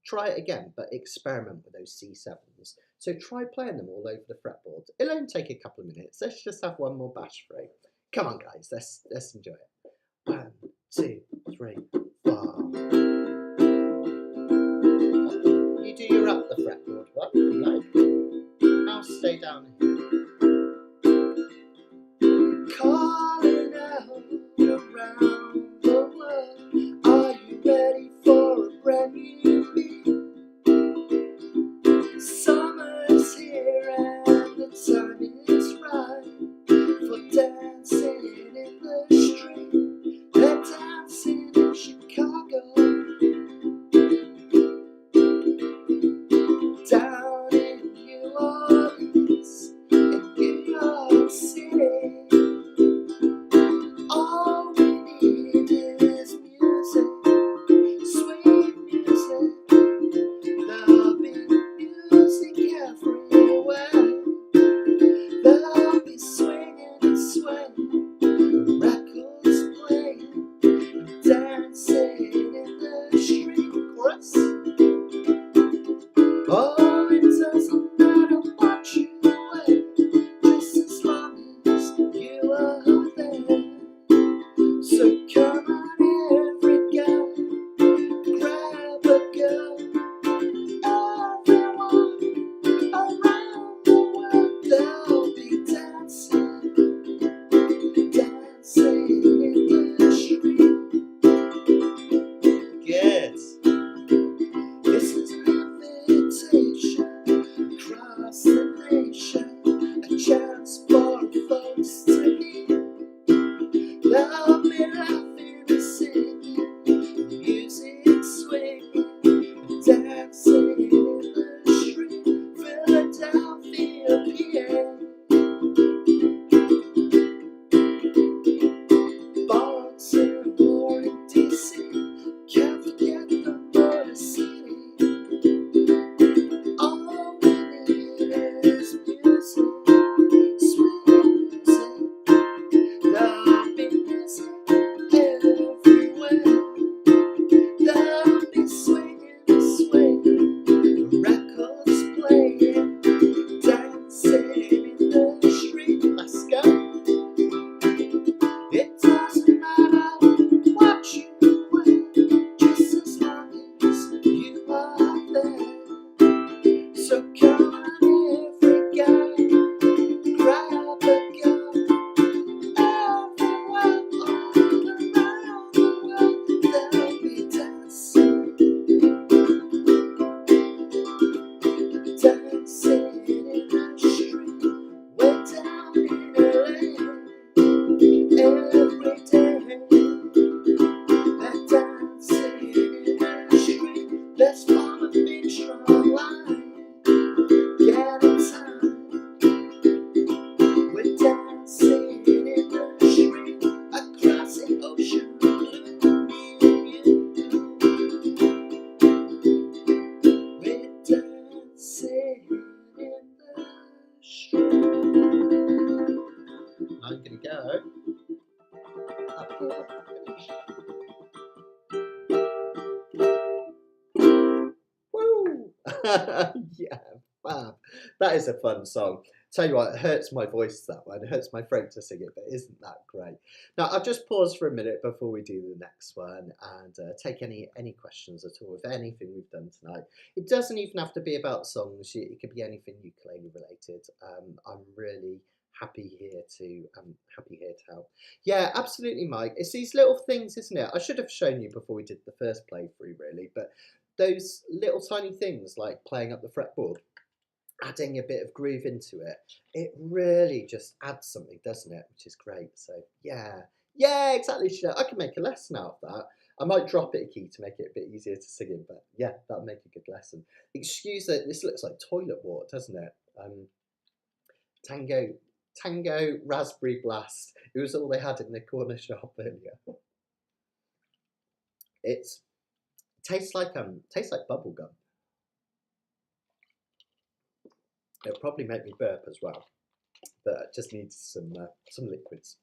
A: try it again, but experiment with those C7s. So try playing them all over the fretboard. It'll only take a couple of minutes. Let's just have one more bash through. Come on, guys, let's enjoy it. 1, 2, 3, 4. You do your up the fretboard one, if you like. I'll stay down here. Calling out around the world, are you ready for a brand new beat? Summer's here and the time is right for dancing in the street. They're dancing in Chicago, down in New Orleans, Up here, finish. Woo! Yeah, fab. That is a fun song. Tell you what, it hurts my voice, that one. It hurts my throat to sing it, but isn't that great? Now, I'll just pause for a minute before we do the next one and take any questions at all with anything we've done tonight. It doesn't even have to be about songs. It could be anything ukulele related. I'm really happy here to help. Yeah, absolutely, Mike. It's these little things, isn't it? I should have shown you before we did the first playthrough, really, but those little tiny things like playing up the fretboard, adding a bit of groove into it, it really just adds something, doesn't it? Which is great. So yeah, exactly. I can make a lesson out of that. I might drop it a key to make it a bit easier to sing in, but yeah, that'll make a good lesson. Excuse that this looks like toilet water, doesn't it? Tango Raspberry Blast. It was all they had in the corner shop earlier. It tastes like bubble gum. It'll probably make me burp as well, but it just needs some liquids.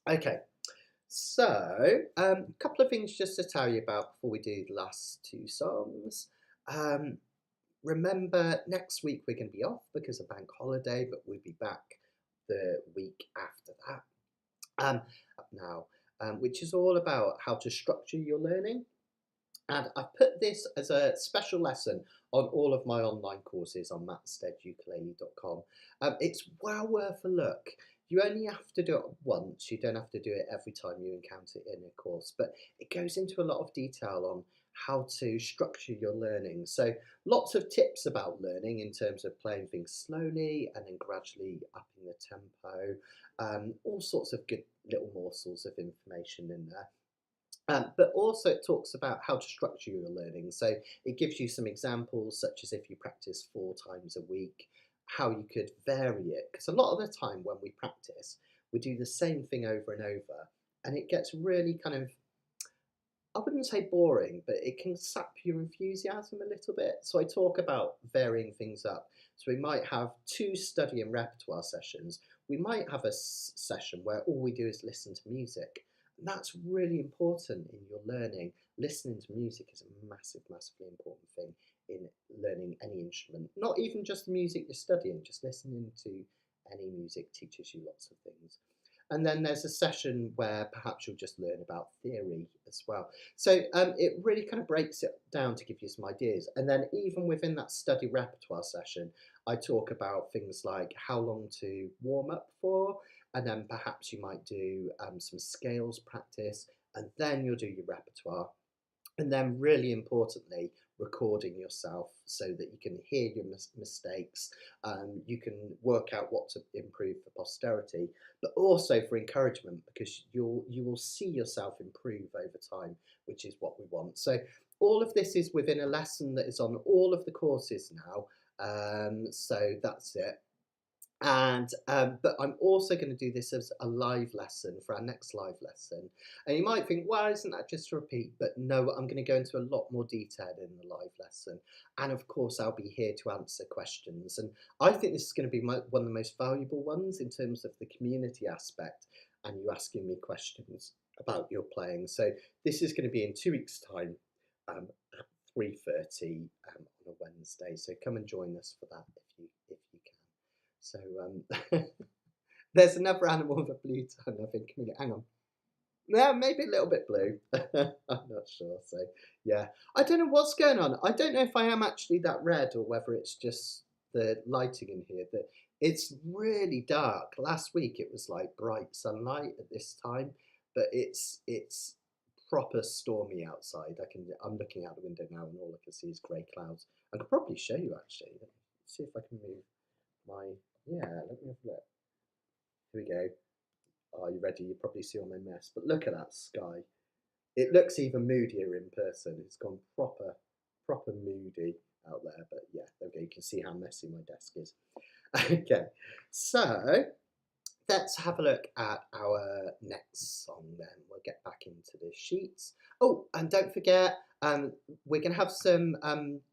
A: Okay, so a couple of things just to tell you about before we do the last two songs. Remember, next week we're going to be off because of bank holiday, but we'll be back the week after that. Which is all about how to structure your learning. And I've put this as a special lesson on all of my online courses on mattsteadukulele.com. It's well worth a look. You only have to do it once. You don't have to do it every time you encounter it in a course. But it goes into a lot of detail on how to structure your learning. So lots of tips about learning in terms of playing things slowly and then gradually upping the tempo. All sorts of good little morsels of information in there. But also it talks about how to structure your learning. So it gives you some examples, such as if you practice 4 times a week, how you could vary it. Because a lot of the time when we practice, we do the same thing over and over, and it gets really kind of, I wouldn't say boring, but it can sap your enthusiasm a little bit. So I talk about varying things up. So we might have 2 study and repertoire sessions. We might have a session where all we do is listen to music. And that's really important in your learning. Listening to music is a massively important thing in learning any instrument. Not even just the music you're studying, just listening to any music teaches you lots of things. And then there's a session where perhaps you'll just learn about theory as well. So it really kind of breaks it down to give you some ideas. And then even within that study repertoire session, I talk about things like how long to warm up for, and then perhaps you might do some scales practice, and then you'll do your repertoire. And then really importantly, recording yourself so that you can hear your mistakes, you can work out what to improve for posterity, but also for encouragement, because you will see yourself improve over time, which is what we want. So all of this is within a lesson that is on all of the courses now, so that's it. And but I'm also going to do this as a live lesson for our next live lesson. And you might think, well, isn't that just a repeat? But no, I'm going to go into a lot more detail in the live lesson. And of course, I'll be here to answer questions. And I think this is going to be one of the most valuable ones in terms of the community aspect and you asking me questions about your playing. So this is going to be in 2 weeks' time at 3:30 on a Wednesday. So come and join us for that if you can. So there's another animal with a blue tongue, I think. Hang on. Yeah, maybe a little bit blue. I'm not sure. So yeah, I don't know what's going on. I don't know if I am actually that red or whether it's just the lighting in here. That it's really dark. Last week it was like bright sunlight at this time, but it's proper stormy outside. I'm looking out the window now and all I can see is grey clouds. I could probably show you actually. Let's see if I can move my. Yeah, let me have a look. Here we go. Are you ready? You probably see all my mess, but look at that sky. It looks even moodier in person. It's gone proper moody out there, but yeah, there we go. You can see how messy my desk is. Okay, so let's have a look at our next song then. We'll get back into the sheets. Oh, and don't forget, we're going to have some,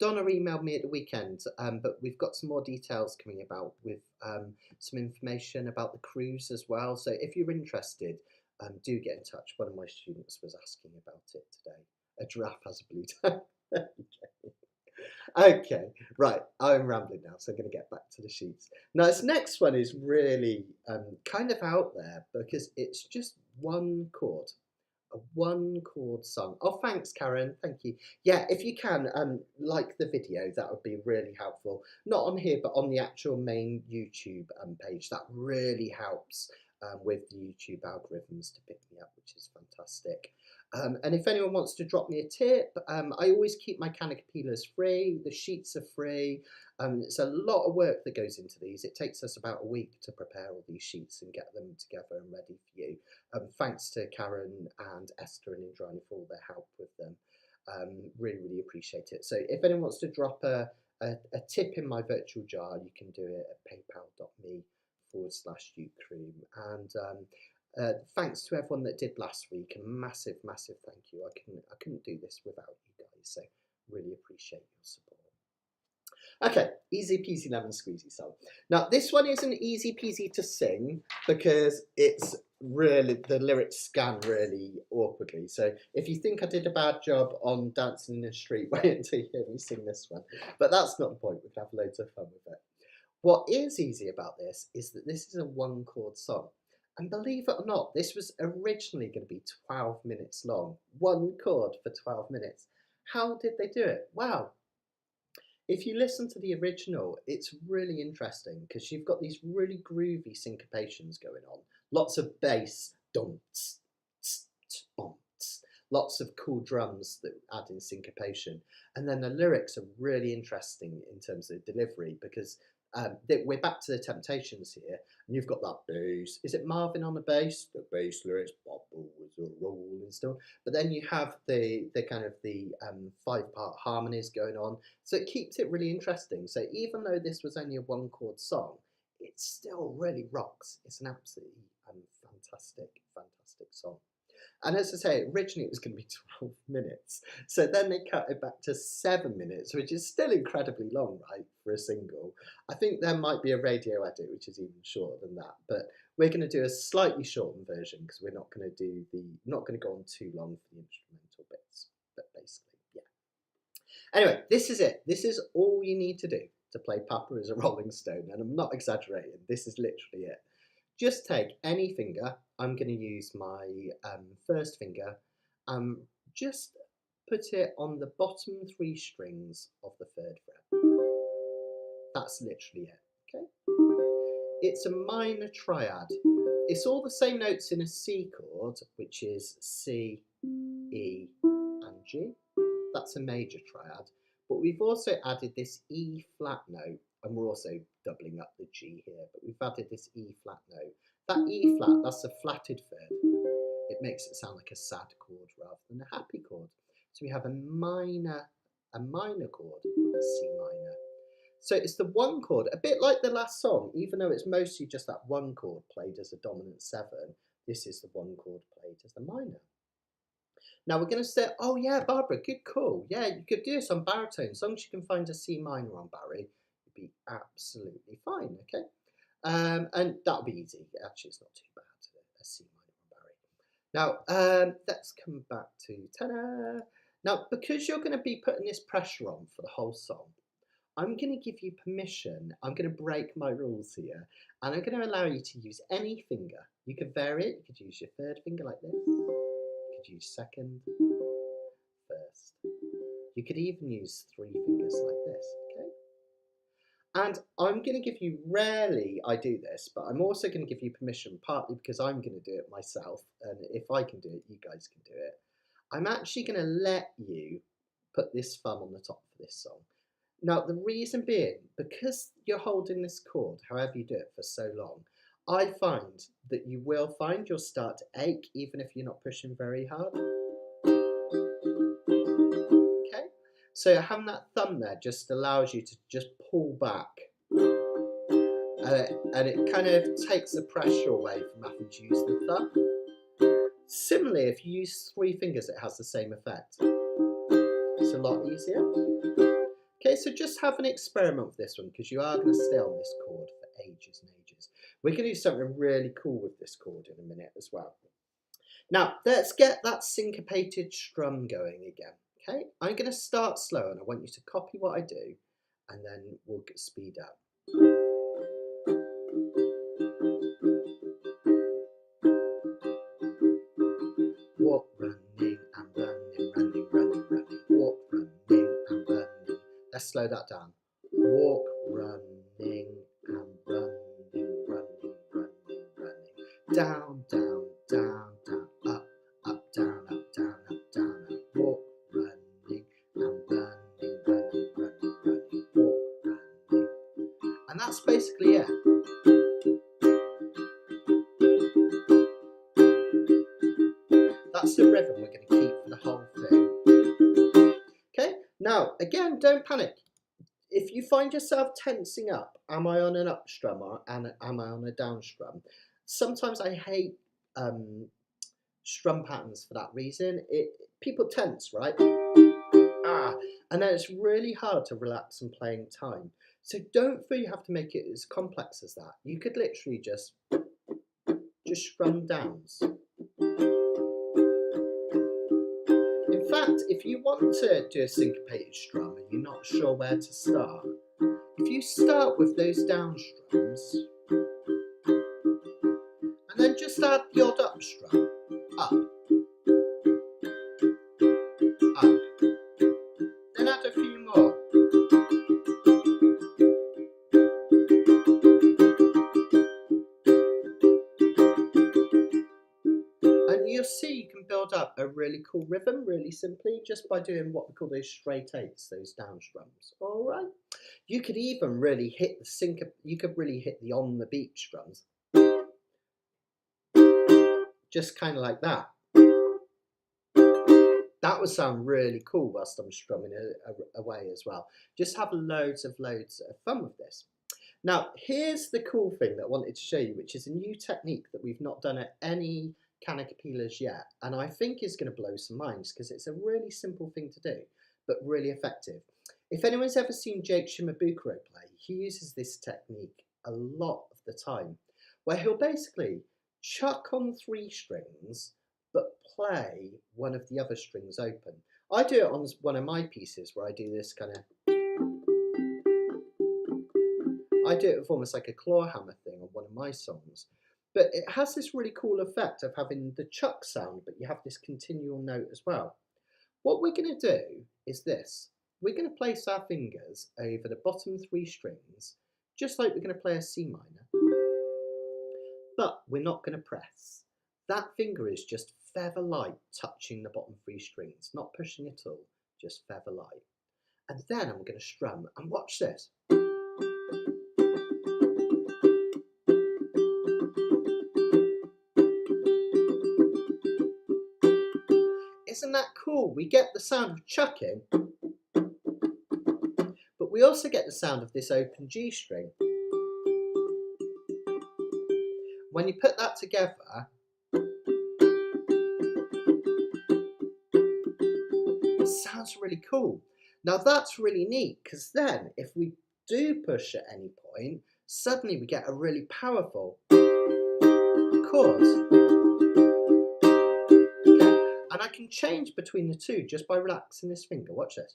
A: Donna emailed me at the weekend, but we've got some more details coming about with some information about the cruise as well. So if you're interested, do get in touch. One of my students was asking about it today. A giraffe has a blue tongue. Okay, right, I'm rambling now, so I'm going to get back to the sheets. Now, this next one is really kind of out there because it's just one chord, a one chord song. Oh, thanks, Karen, thank you. Yeah, if you can, like the video, that would be really helpful. Not on here, but on the actual main YouTube page. That really helps with the YouTube algorithms to pick me up, which is fantastic. And if anyone wants to drop me a tip, I always keep my Kanikapilas free. The sheets are free. It's a lot of work that goes into these. It takes us about a week to prepare all these sheets and get them together and ready for you. Thanks to Karen and Esther and Indrani for all their help with them. Really, really appreciate it. So if anyone wants to drop a tip in my virtual jar, you can do it at paypal.me/Ukecream. And thanks to everyone that did last week. A massive, massive thank you. I couldn't do this without you guys, so really appreciate your support. Okay, easy peasy lemon squeezy song. Now this one isn't easy peasy to sing because it's really, the lyrics scan really awkwardly. So if you think I did a bad job on Dancing in the Street, wait until you hear me sing this one. But that's not the point. We can have loads of fun with it. What is easy about this is that this is a one chord song. And believe it or not, this was originally going to be 12 minutes long. One chord for 12 minutes. How did they do it? Wow. If you listen to the original, it's really interesting because you've got these really groovy syncopations going on. Lots of bass, dunts, lots of cool drums that add in syncopation. And then the lyrics are really interesting in terms of delivery because we're back to the Temptations here, and you've got that bass. Is it Marvin on the bass? The bass lyrics, bubble was a rolling stone. But then you have the kind of the 5-part harmonies going on, so it keeps it really interesting. So even though this was only a one chord song, it still really rocks. It's an absolutely fantastic, fantastic song. And as I say, originally it was going to be 12 minutes. So then they cut it back to 7 minutes, which is still incredibly long, right, for a single. I think there might be a radio edit, which is even shorter than that. But we're going to do a slightly shortened version because we're not going to not going to go on too long for the instrumental bits. But basically, yeah. Anyway, this is it. This is all you need to do to play Papa is a Rolling Stone. And I'm not exaggerating. This is literally it. Just take any finger. I'm going to use my first finger. Just put it on the bottom 3 strings of the 3rd fret. That's literally it. Okay. It's a minor triad. It's all the same notes in a C chord, which is C, E, and G. That's a major triad. But we've also added this E flat note, and we're also doubling up the G here, but we've added this E flat note. That E flat, that's a flatted 3rd. It makes it sound like a sad chord rather than a happy chord. So we have a minor chord, C minor. So it's the one chord, a bit like the last song, even though it's mostly just that one chord played as a dominant 7, this is the one chord played as the minor. Now we're going to say, oh yeah, Barbara, good call. Yeah, you could do this on baritone. As long as you can find a C minor on Barry, you'd be absolutely fine, okay? And that'll be easy. Actually, it's not too bad, a C minor on Barry. Now, let's come back to ta-da. Now, because you're going to be putting this pressure on for the whole song, I'm going to give you permission. I'm going to break my rules here, and I'm going to allow you to use any finger. You could vary it. You could use your 3rd finger like this. You could use 2nd, 1st. You could even use 3 fingers like this, okay? And I'm going to give you, rarely I do this, but I'm also going to give you permission, partly because I'm going to do it myself, and if I can do it, you guys can do it. I'm actually going to let you put this thumb on the top for this song. Now, the reason being, because you're holding this chord, however you do it, for so long, I find that you will find you'll start to ache, even if you're not pushing very hard. Okay? So having that thumb there just allows you to just pull back and it kind of takes the pressure away from having to use the thumb. Similarly, if you use 3 fingers, it has the same effect. It's a lot easier. Okay, so just have an experiment with this one, because you are going to stay on this chord for ages and ages. We're going to do something really cool with this chord in a minute as well. Now, let's get that syncopated strum going again. Okay, I'm going to start slow, and I want you to copy what I do, and then we'll speed up. Walk, running, and running, running, running, running. Walk, running, and running. Let's slow that down. Walk, running, and running, running, running, running. Down, down, down, down, up, up, down, up, down, up, down, up. Walk, running, and running, running, running, running. Walk, running. And that's basically it. That's the rhythm we're going to keep for the whole thing. Okay, now again, don't panic. If you find yourself tensing up, am I on an up strum or am I on a down strum? Sometimes I hate strum patterns for that reason. People tense, right? And then it's really hard to relax and play in time. So don't feel you have to make it as complex as that. You could literally just strum downs. In fact, if you want to do a syncopated strum and you're not sure where to start, if you start with those down strums and then just add the odd up strum, up, up, then add a few more. And you'll see you can build up a really cool rhythm really simply just by doing what we call those straight eights, those down strums. All right. You could even really hit the you could really hit the on the beat strums. Just kind of like that. That would sound really cool whilst I'm strumming away as well. Just have loads of fun with this. Now, here's the cool thing that I wanted to show you, which is a new technique that we've not done at any Kanikapilas yet, and I think is going to blow some minds because it's a really simple thing to do, but really effective. If anyone's ever seen Jake Shimabukuro play, he uses this technique a lot of the time, where he'll basically chuck on 3 strings, but play one of the other strings open. I do it on one of my pieces where I do this kind of, I do it with almost like a claw hammer thing on one of my songs. But it has this really cool effect of having the chuck sound, but you have this continual note as well. What we're going to do is this. We're going to place our fingers over the bottom 3 strings, just like we're going to play a C minor. But we're not going to press. That finger is just feather light touching the bottom 3 strings, not pushing at all, just feather light. And then I'm going to strum, and watch this. Isn't that cool? We get the sound of chucking, but we also get the sound of this open G string. When you put that together, it sounds really cool. Now that's really neat, because then if we do push at any point, suddenly we get a really powerful chord. And I can change between the two just by relaxing this finger. Watch this.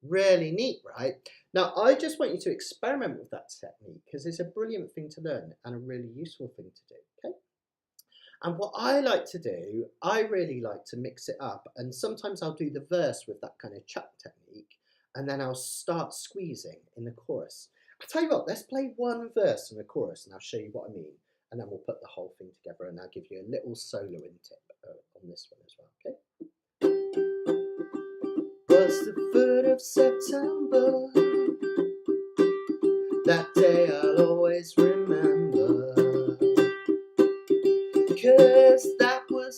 A: Really neat, right? Now, I just want you to experiment with that technique because it's a brilliant thing to learn and a really useful thing to do, okay? And what I like to do, I really like to mix it up, and sometimes I'll do the verse with that kind of chuck technique, and then I'll start squeezing in the chorus. I'll tell you what, let's play one verse in the chorus and I'll show you what I mean, and then we'll put the whole thing together and I'll give you a little soloing tip on this one as well, okay? Was the 3rd of September, that day I'll always remember, 'cause that was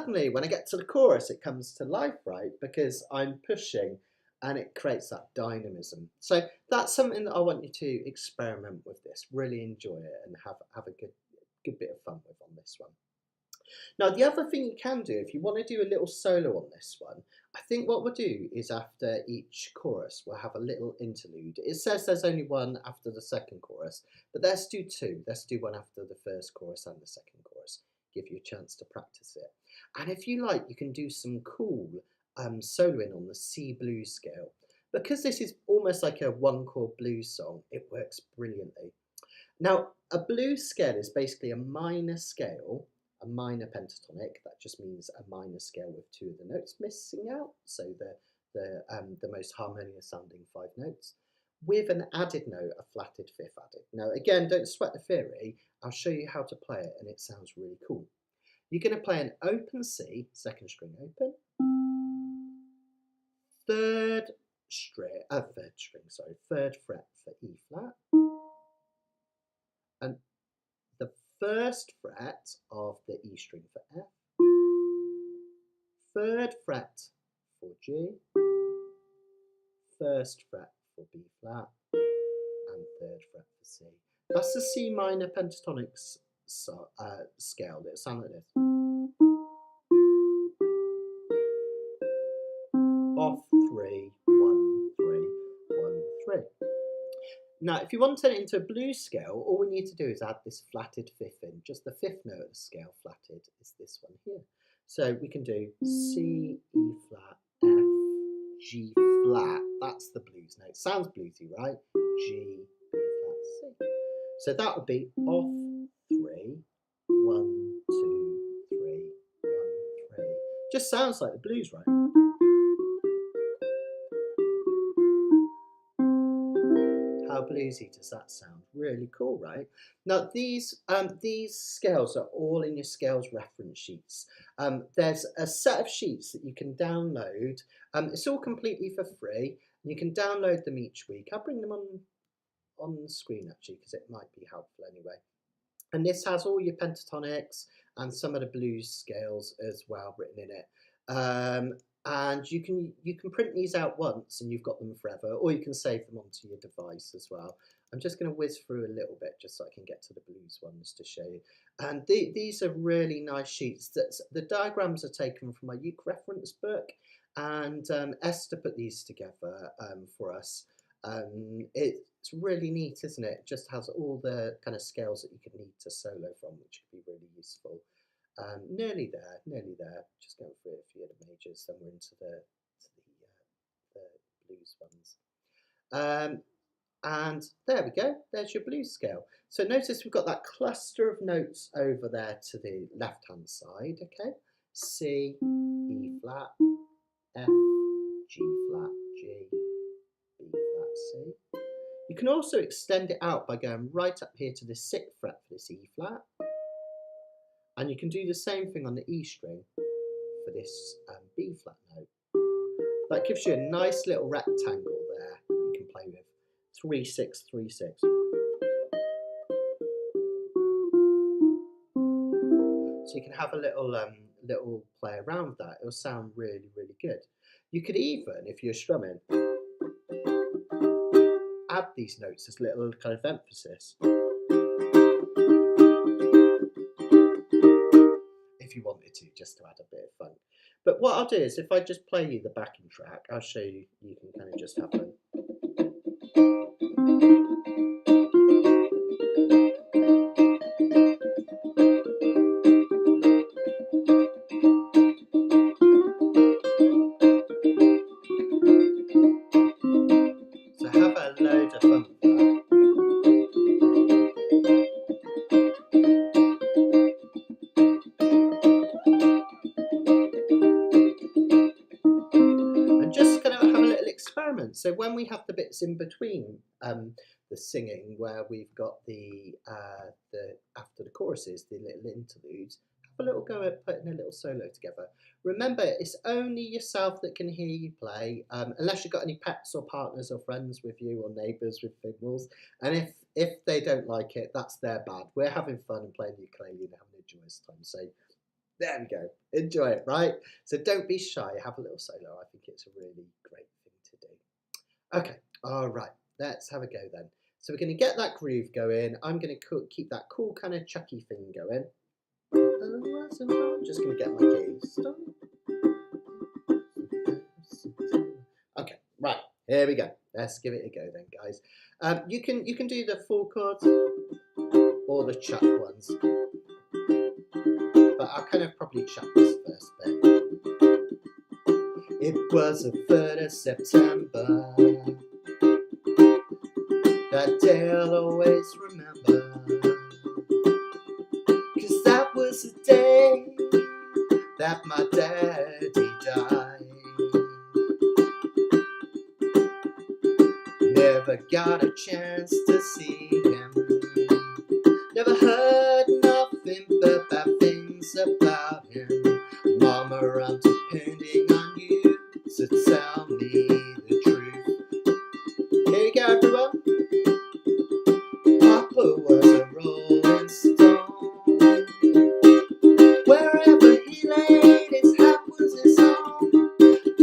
A: suddenly when I get to the chorus it comes to life, right? Because I'm pushing and it creates that dynamism. So that's something that I want you to experiment with this, really enjoy it and have a good bit of fun with on this one. Now, the other thing you can do, if you want to do a little solo on this one, I think what we'll do is after each chorus, we'll have a little interlude. It says there's only one after the second chorus, but let's do two. Let's do one after the first chorus and the second chorus. Give you a chance to practice it. And if you like, you can do some cool soloing on the C blues scale. Because this is almost like a one-chord blues song, it works brilliantly. Now, a blues scale is basically a minor scale, a minor pentatonic. That just means a minor scale with two of the notes missing out, so the most harmonious sounding 5 notes, with an added note, a flatted fifth added. Now, again, don't sweat the theory. I'll show you how to play it, and it sounds really cool. You're going to play an open C, second string open, third fret for E flat, and the first fret of the E string for F, third fret for G, first fret for B flat, and third fret for C. That's the C minor pentatonic scale. It'll sound like this. Off 3, 1, 3, 1, 3. Now, if you want to turn it into a blues scale, all we need to do is add this flatted fifth in. Just the fifth note of the scale flatted is this one here. So we can do C, E flat, F, G flat. That's the blues note. Sounds bluesy, right? G, B flat, C. So that would be off 3, 1, 2, 3, 1, 3. Just sounds like the blues, right? How bluesy does that sound? Really cool, right? Now these scales are all in your scales reference sheets. There's a set of sheets that you can download. It's all completely for free. You can download them each week. I'll bring them on the screen actually because it might be helpful anyway. And this has all your pentatonics and some of the blues scales as well written in it. And you can print these out once and you've got them forever, or you can save them onto your device as well. I'm just going to whiz through a little bit just so I can get to the blues ones to show you. And these are really nice sheets. The diagrams are taken from my uke reference book, and Esther put these together for us. It's really neat, isn't it? It just has all the kind of scales that you could need to solo from, which could be really useful. Nearly there. Just going through a few of the majors, then we're into the blues ones. And there we go, there's your blues scale. So notice we've got that cluster of notes over there to the left-hand side, okay? C, E flat, F, G flat, G, B flat, C. You can also extend it out by going right up here to the 6th fret for this E flat. And you can do the same thing on the E string for this B flat note. That gives you a nice little rectangle there that you can play with. 3, 6, 3, 6. So you can have a little play around with that. It'll sound really, really good. You could even, if you're strumming, add these notes as little kind of emphasis. If you wanted to, just to add a bit of fun. But what I'll do is, if I just play you the backing track, I'll show you, you can kind of just have fun. So have a load of fun with that. So when we have the bits in between the singing, where we've got the after the choruses, the little interludes, have a little go at putting a little solo together. Remember, it's only yourself that can hear you play, unless you've got any pets or partners or friends with you or neighbours with fiddles. And if they don't like it, that's their bad. We're having fun and playing ukulele and having a joyous time. So There we go. Enjoy it, right? So don't be shy. Have a little solo. I think it's a really great thing to do. Okay, all right. Let's have a go then. So we're going to get that groove going. I'm going to keep that cool kind of chucky thing going. I'm just going to get my keys. Okay, right. Here we go. Let's give it a go then, guys. You can do the full chords or the chuck ones, but I'll kind of probably chuck this first bit. It was the 3rd of September, that day I'll always remember, 'cause that was the day that my daddy died. Never got a chance to see him, never heard nothing but bad things about him. Mama, I'm depending on you to tell me the truth. Here you go, everyone. Papa was a rolling stone. Wherever he laid, his hat was his home.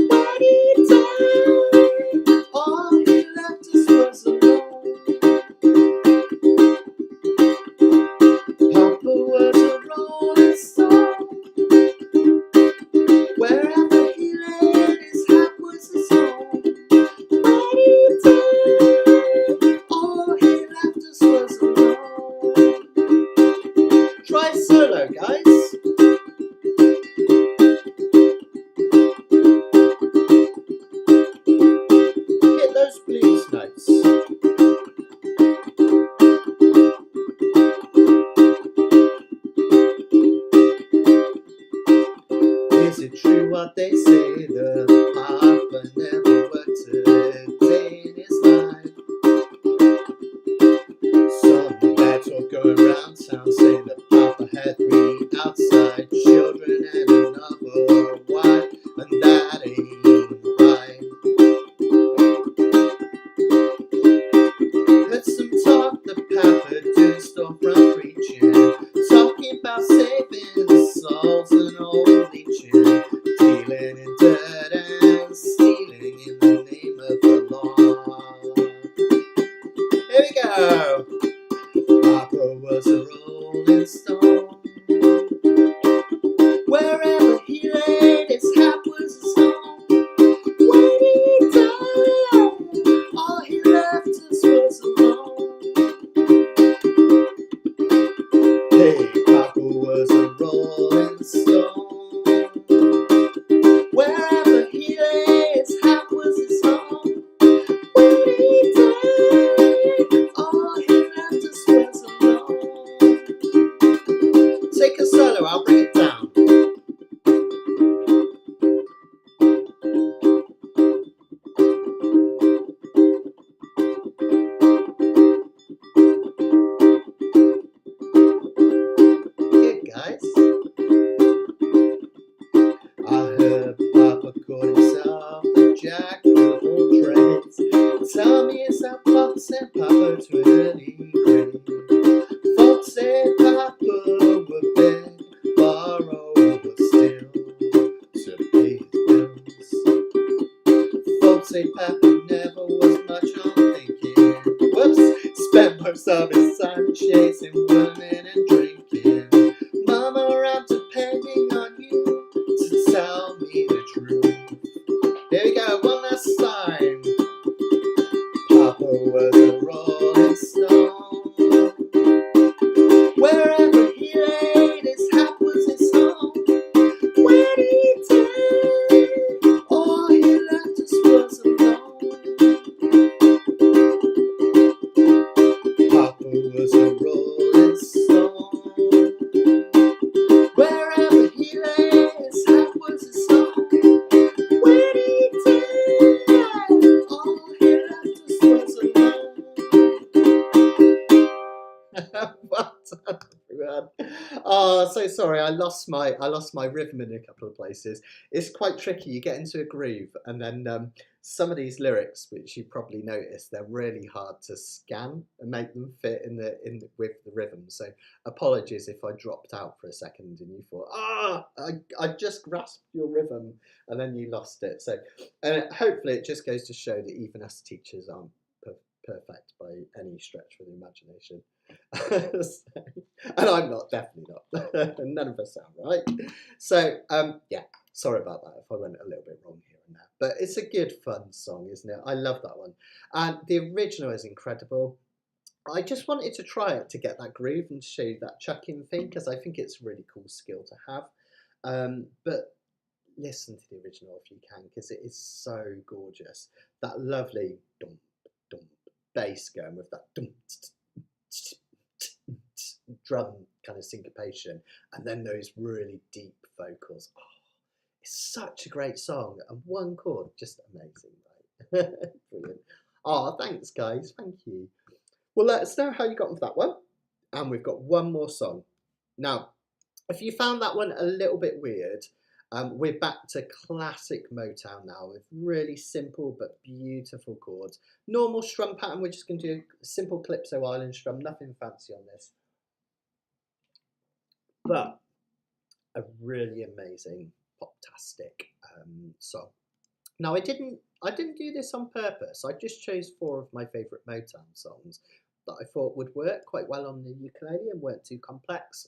A: When he died, all he left us was alone. Papa was a rolling stone. Wherever he laid, his hat was his home. When he died, all he left us was alone. Try solo, guys. Hit those blues notes. Is it true what they say, that Papa never worked a day in his life? Some bad talk going around town saying that Papa had 3 outside children and another wife, and that ain't right. Heard some talk that Papa doing storefront preaching, talking about saving souls and all leeching, dealing in dirt and stealing in the name of the Lord. Here we go. Papa was a rolling stone. Wherever he laid, his hat was his home. When he died, all he left us was alone. Hey, Papa was a rolling stone. Wherever he lay, his hat was his home. When he died, all he left us was alone. Take a solo, I'll bring it down. Good, guys. I heard Papa called himself a jack of all trades. Tell me, is that what sent Papa to an early grave? Folks say Papa would beg, borrow, or steal to pay his bills. Folks say Papa never was much on thinking. Whoops, spent most of his time chasing women and drinking. Mama, I'm depending on you to tell me the truth. Here we go, one last time. Papa was a rolling stone. Wherever he laid, his hat was his home. When he died, all he left us was alone. Papa was a rolling stone. Oh, so sorry. I lost my rhythm in a couple of places. It's quite tricky. You get into a groove, and then some of these lyrics, which you probably noticed, they're really hard to scan and make them fit with the rhythm. So apologies if I dropped out for a second and you thought, I just grasped your rhythm, and then you lost it. So hopefully it just goes to show that even us teachers aren't perfect by any stretch of the imagination. So, and I'm not, definitely not. None of us are, right? So, yeah, sorry about that if I went a little bit wrong here and there. But it's a good, fun song, isn't it? I love that one. And the original is incredible. I just wanted to try it to get that groove and show you that chucking thing, because I think it's a really cool skill to have. But listen to the original if you can, because it is so gorgeous. That lovely dum, dum, bass going with that dum, drum kind of syncopation, and then those really deep vocals. Oh, it's such a great song, and one chord, just amazing, right? Brilliant. Oh, thanks, guys. Thank you. Well, let us know how you got with that one. And we've got one more song. Now, if you found that one a little bit weird, we're back to classic Motown now with really simple but beautiful chords. Normal strum pattern, we're just going to do a simple Calypso Island strum, nothing fancy on this. But a really amazing, pop-tastic song. Now, I didn't do this on purpose. I just chose 4 of my favourite Motown songs that I thought would work quite well on the ukulele and weren't too complex.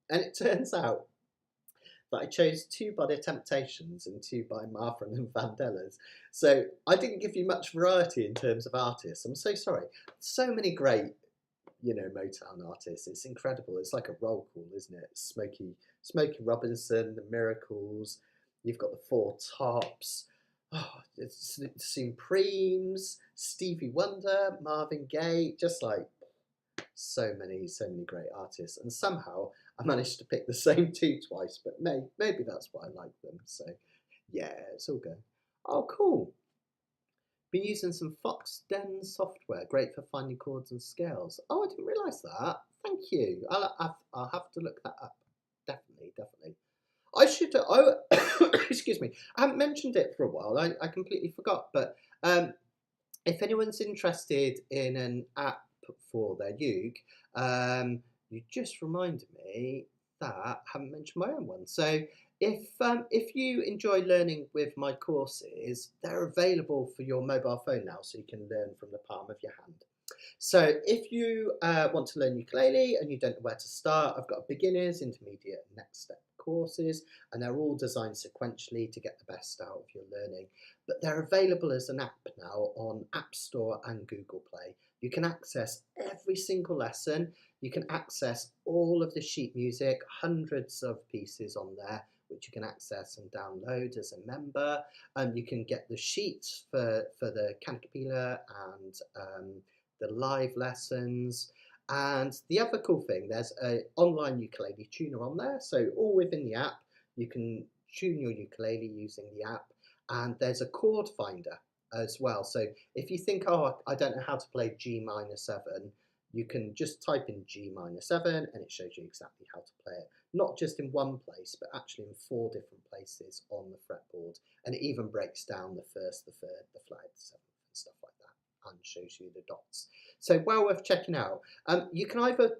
A: And it turns out that I chose 2 by The Temptations and 2 by Marvin and Vandellas. So I didn't give you much variety in terms of artists. I'm so sorry. So many great, Motown artists. It's incredible. It's like a roll call, isn't it? Smokey Robinson, The Miracles. You've got the 4 Tops. Oh, it's Supremes, Stevie Wonder, Marvin Gaye. Just like so many great artists, and somehow I managed to pick the same 2 twice, but maybe that's why I like them. So yeah, it's all good. Oh, cool. Been using some Fox Den software, great for finding chords and scales. Oh, I didn't realise that. Thank you. I'll have to look that up. Definitely. I should. Excuse me. I haven't mentioned it for a while. I completely forgot. But if anyone's interested in an app for their uke, you just reminded me that I haven't mentioned my own one. So if you enjoy learning with my courses, they're available for your mobile phone now, so you can learn from the palm of your hand. So if you want to learn ukulele and you don't know where to start, I've got beginners, intermediate, and next step courses, and they're all designed sequentially to get the best out of your learning. But they're available as an app now on App Store and Google Play. You can access every single lesson. You can access all of the sheet music, hundreds of pieces on there, which you can access and download as a member. You can get the sheets for the Kanikapila and the live lessons. And the other cool thing, there's an online ukulele tuner on there. So all within the app, you can tune your ukulele using the app. And there's a chord finder as well. So if you think, oh, I don't know how to play G minor 7, you can just type in G minor 7 and it shows you exactly how to play it. Not just in one place, but actually in 4 different places on the fretboard. And it even breaks down the first, the third, the flat, the 7th and stuff like that, and shows you the dots. So well worth checking out. You can either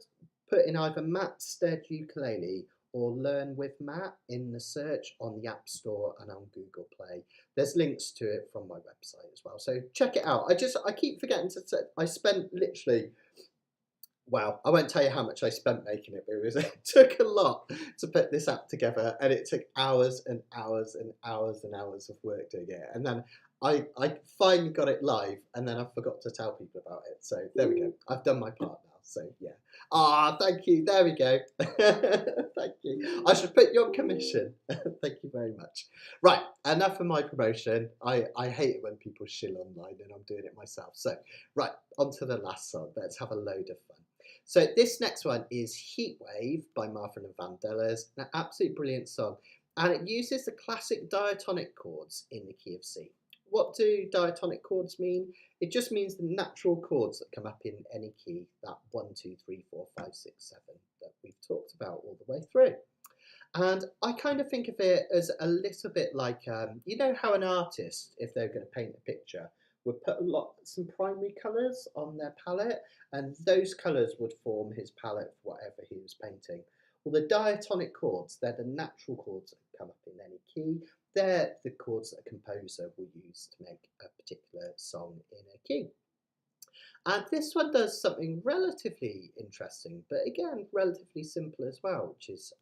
A: put in either Matt Stead ukulele or Learn with Matt in the search on the App Store and on Google Play. There's links to it from my website as well. So check it out. I keep forgetting to say, I spent literally, wow, I won't tell you how much I spent making it, but it took a lot to put this app together, and it took hours and hours and hours and hours of work doing it. And then I finally got it live, and then I forgot to tell people about it. So there we go. I've done my part now. So yeah. Ah, thank you. There we go. Thank you. I should put you on commission. Thank you very much. Right, enough of my promotion. I hate it when people shill online, and I'm doing it myself. So right, on to the last song. Let's have a load of fun. So this next one is Heatwave by Marvin and Vandellas. An absolutely brilliant song. And it uses the classic diatonic chords in the key of C. What do diatonic chords mean? It just means the natural chords that come up in any key, that 1, 2, 3, 4, 5, 6, 7 that we've talked about all the way through. And I kind of think of it as a little bit like, you know how an artist, if they're going to paint a picture, would put some primary colours on their palette, and those colours would form his palette for whatever he was painting. Well, the diatonic chords, they're the natural chords that come up in any key. They're the chords that a composer will use to make a particular song in a key. And this one does something relatively interesting, but again, relatively simple as well, which is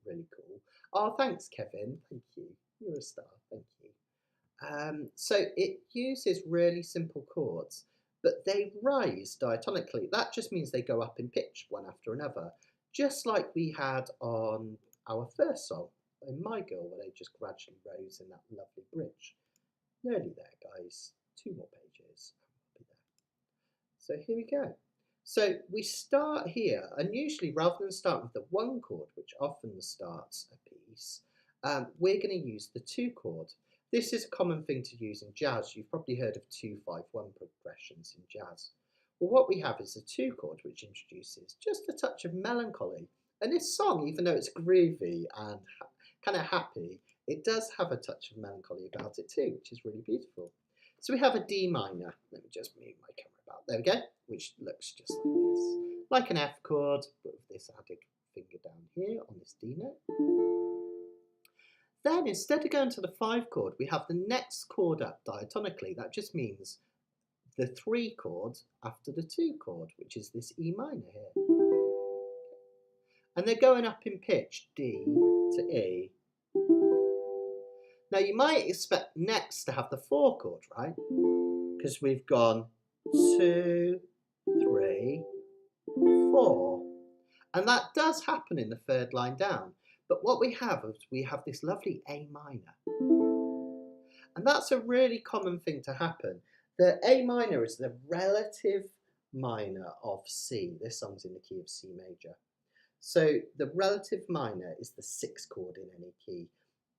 A: really cool. Oh, thanks, Kevin. Thank you. You're a star. Thank you. So it uses really simple chords, but they rise diatonically. That just means they go up in pitch one after another, just like we had on our first song, in My Girl, where they just gradually rose in that lovely bridge. Nearly there, guys. 2 more pages. So here we go. So we start here, and usually rather than start with the 1 chord, which often starts a piece, we're going to use the 2 chord. This is a common thing to use in jazz. You've probably heard of 2-5-1 progressions in jazz. Well, what we have is a 2 chord, which introduces just a touch of melancholy. And this song, even though it's groovy and kind of happy, it does have a touch of melancholy about it too, which is really beautiful. So we have a D minor. Let me just move my camera about. There we go. Which looks just like this. Like an F chord, but with this added finger down here on this D note. Then instead of going to the 5 chord, we have the next chord up diatonically. That just means the 3 chord after the 2 chord, which is this E minor here. And they're going up in pitch, D to E. Now you might expect next to have the 4 chord, right? Because we've gone 2, 3, 4. And that does happen in the 3rd line down. But what we have is we have this lovely A minor. And that's a really common thing to happen. The A minor is the relative minor of C. This song's in the key of C major. So the relative minor is the 6th chord in any key.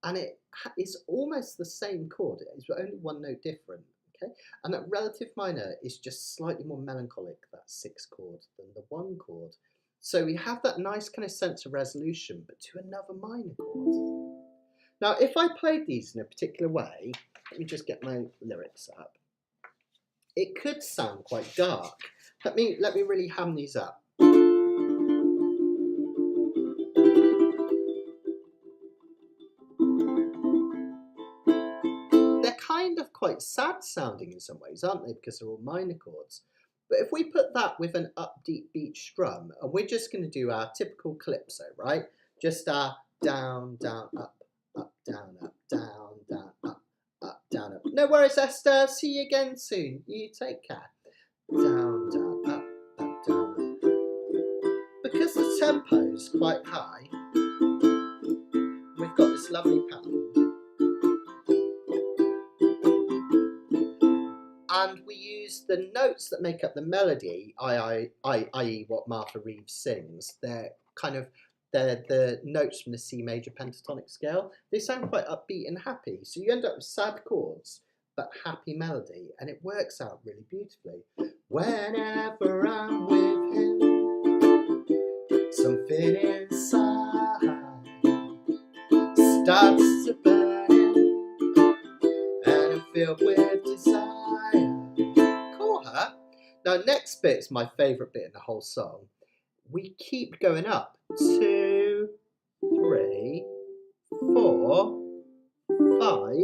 A: And it is almost the same chord. It's only 1 note different. Okay? And that relative minor is just slightly more melancholic, that 6th chord, than the 1 chord. So we have that nice kind of sense of resolution, but to another minor chord. Now, if I played these in a particular way, let me just get my lyrics up. It could sound quite dark. Let me really ham these up. They're kind of quite sad sounding in some ways, aren't they? Because they're all minor chords. But if we put that with an upbeat beat strum, and we're just going to do our typical calypso, right? Just our down, down, up, down, down, up, down, up. No worries, Esther. See you again soon. You take care. Down, down, up, down, up. Because the tempo's quite high, we've got this lovely pattern. And we use the notes that make up the melody, i.e. what Martha Reeves sings. They're the notes from the C major pentatonic scale. They sound quite upbeat and happy. So you end up with sad chords, but happy melody. And it works out really beautifully. Whenever I'm with him, something inside starts to burn, and I'm filled with desire. Now, next bit is my favourite bit in the whole song. We keep going up. 2, 3, 4, 5.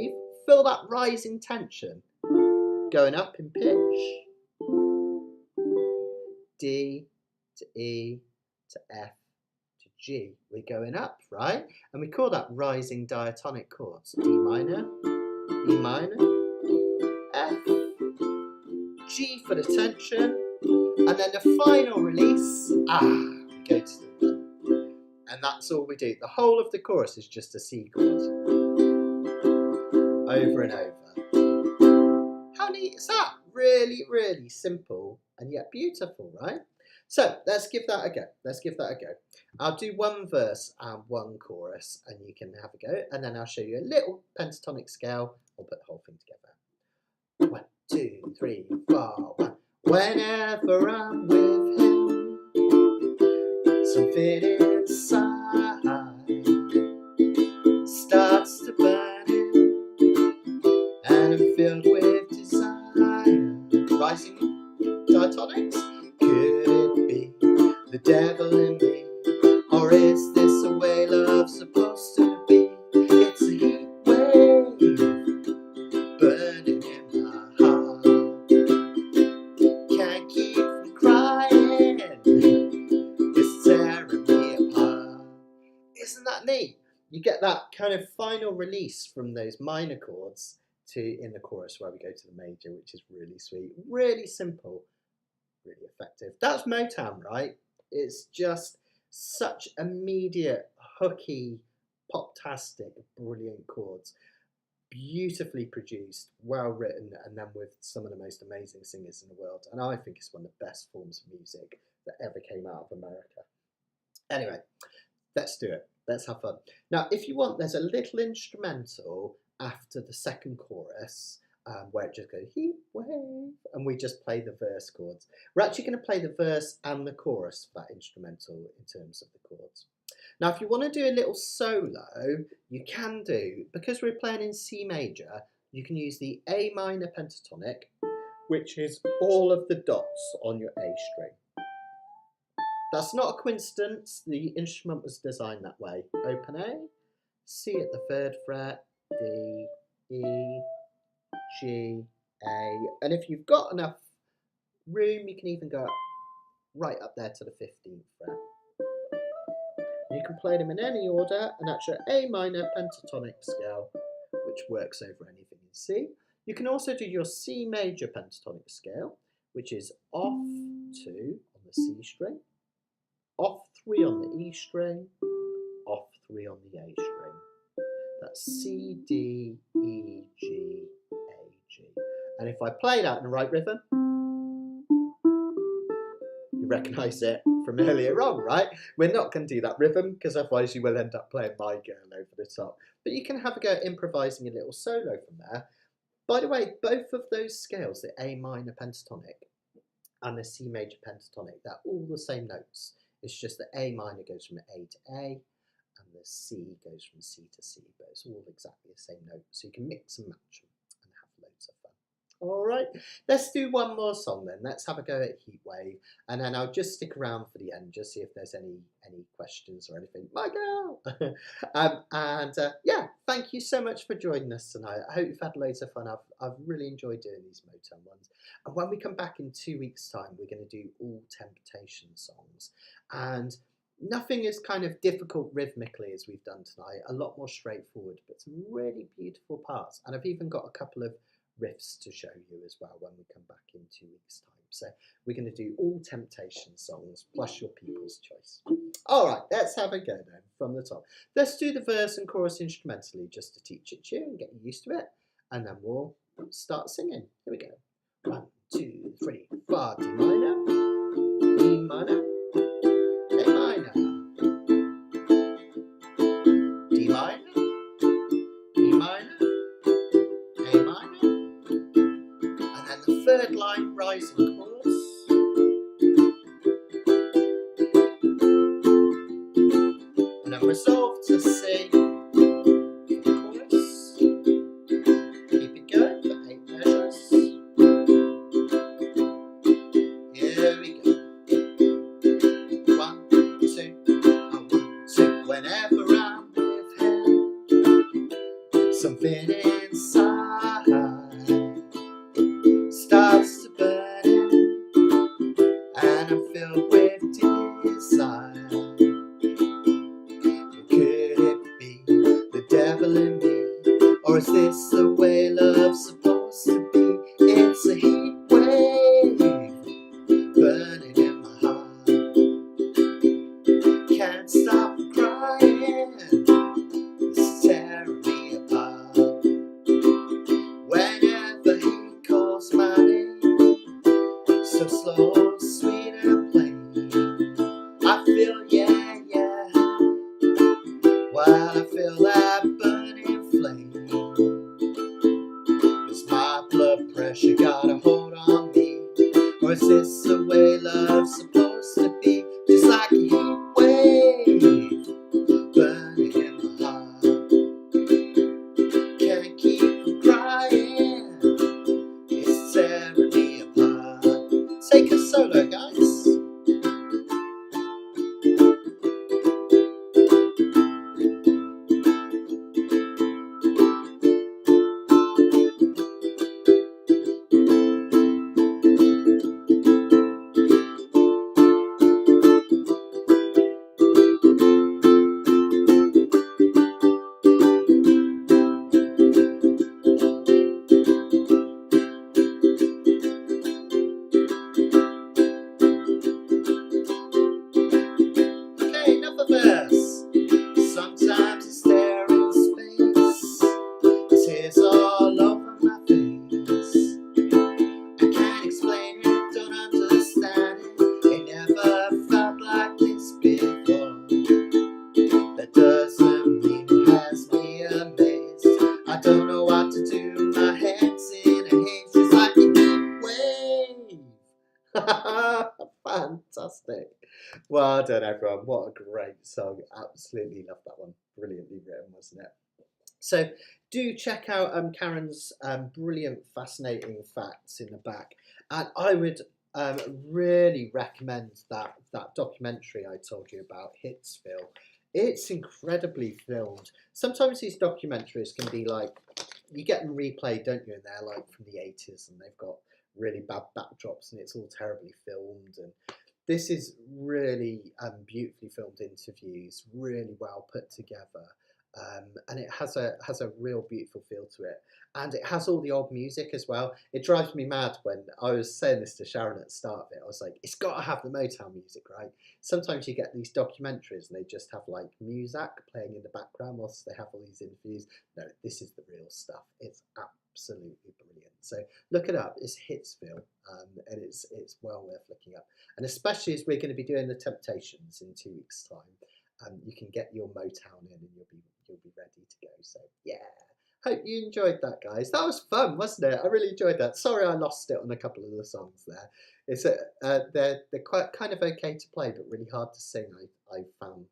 A: Feel that rising tension. Going up in pitch. D to E to F to G. We're going up, right? And we call that rising diatonic chords. D minor, E minor, F, G for the tension, and then the final release, we go to the one. And that's all we do. The whole of the chorus is just a C chord. Over and over. How neat is that? Really, really simple and yet beautiful, right? So let's give that a go. I'll do 1 verse and 1 chorus and you can have a go. And then I'll show you a little pentatonic scale. We'll put the whole thing together. 1, 2, 3, 4, 1. Whenever I'm with him, Something inside starts to burn, and I'm filled with desire. Rising diatonics. Could it be the devil in me, or is this the way love's supposed to be? It's a heat wave burning in my heart. Can't keep from crying, it's tearing me apart. Isn't that neat? You get that kind of final release from those minor chords to in the chorus where we go to the major, which is really sweet, really simple, really effective. That's Motown, right? It's just such immediate, hooky, pop-tastic, brilliant chords. Beautifully produced, well written, and then with some of the most amazing singers in the world. And I think it's one of the best forms of music that ever came out of America. Anyway, let's do it. Let's have fun. Now, if you want, there's a little instrumental after the second chorus where it just goes heat wave, and we just play the verse chords. We're actually going to play the verse and the chorus for that instrumental in terms of the chords. Now, if you want to do a little solo, you can do, because we're playing in C major, you can use the A minor pentatonic, which is all of the dots on your A string. That's not a coincidence, the instrument was designed that way. Open A, C at the 3rd fret, D, E, G, A, and if you've got enough room, you can even go right up there to the 15th fret. You can play them in any order, and that's your A minor pentatonic scale, which works over anything in C. You can also do your C major pentatonic scale, which is off 2 on the C string, off 3 on the E string, off 3 on the A string. That's C, D, E, G, A, G. And if I play that in the right rhythm, you recognise it from earlier on, right? We're not going to do that rhythm because otherwise you will end up playing My Girl over the top. But you can have a go at improvising a little solo from there. By the way, both of those scales, the A minor pentatonic and the C major pentatonic, they're all the same notes. It's just that A minor goes from A to A and the C goes from C to C, but it's all exactly the same note. So you can mix and match them and have loads of fun. All right, let's do one more song then. Let's have a go at Heatwave, and then I'll just stick around for the end, just see if there's any questions or anything. My girl! Yeah, thank you so much for joining us tonight. I hope you've had loads of fun. I've really enjoyed doing these Motown ones. And when we come back in 2 weeks' time, we're going to do all Temptation songs. And nothing as kind of difficult rhythmically as we've done tonight. A lot more straightforward, but some really beautiful parts. And I've even got a couple of riffs to show you as well when we come back in 2 weeks' time. So we're going to do all Temptation songs plus your people's choice. All right, let's have a go then from the top. Let's do the verse and chorus instrumentally just to teach it to you and get you used to it. And then we'll start singing. Here we go. 1, 2, 3, 4. D minor, E minor, A minor, D minor, E minor, A minor, and then the 3rd line rising chorus, and then resolve to sing the chorus. Keep it going for 8 measures. Here we go. 1, 2, 1, 2. Whenever I'm with him, something inside starts to burn, and I'm filled with desire. Could it be the devil in me, or is this the way love's supposed to be? It's a heat wave burning in my heart. Can't stop crying, it's tearing me apart. Whenever he calls my name, so slow, sweet and plain, I feel yeah, yeah, while I feel that burning flame. Is my blood pressure got a hold on me, or is this the way love's supposed to be? Just like a heat wave Fantastic. Well done, everyone. What a great song. Absolutely love that one. Brilliantly written, wasn't it? So do check out Karen's brilliant, fascinating facts in the back. And I would really recommend that documentary I told you about, Hitsville. It's incredibly filmed. Sometimes these documentaries can be like, you get them replayed, don't you? And they're like from the 80s and they've got really bad backdrops and it's all terribly filmed. And this is really beautifully filmed interviews, really well put together. And it has a real beautiful feel to it, and it has all the old music as well. It drives me mad when I was saying this to Sharon at the start of it. I was like, it's got to have the Motown music, right? Sometimes you get these documentaries and they just have like music playing in the background whilst they have all these interviews. No, this is the real stuff. It's absolutely brilliant. So look it up. It's Hitsville, and it's well worth looking up. And especially as we're going to be doing the Temptations in 2 weeks' time. You can get your Motown in and you'll be ready to go. So yeah, hope you enjoyed that, guys. That was fun, wasn't it? I really enjoyed that. Sorry I lost it on a couple of the songs there. It's they're quite kind of okay to play, but really hard to sing. I found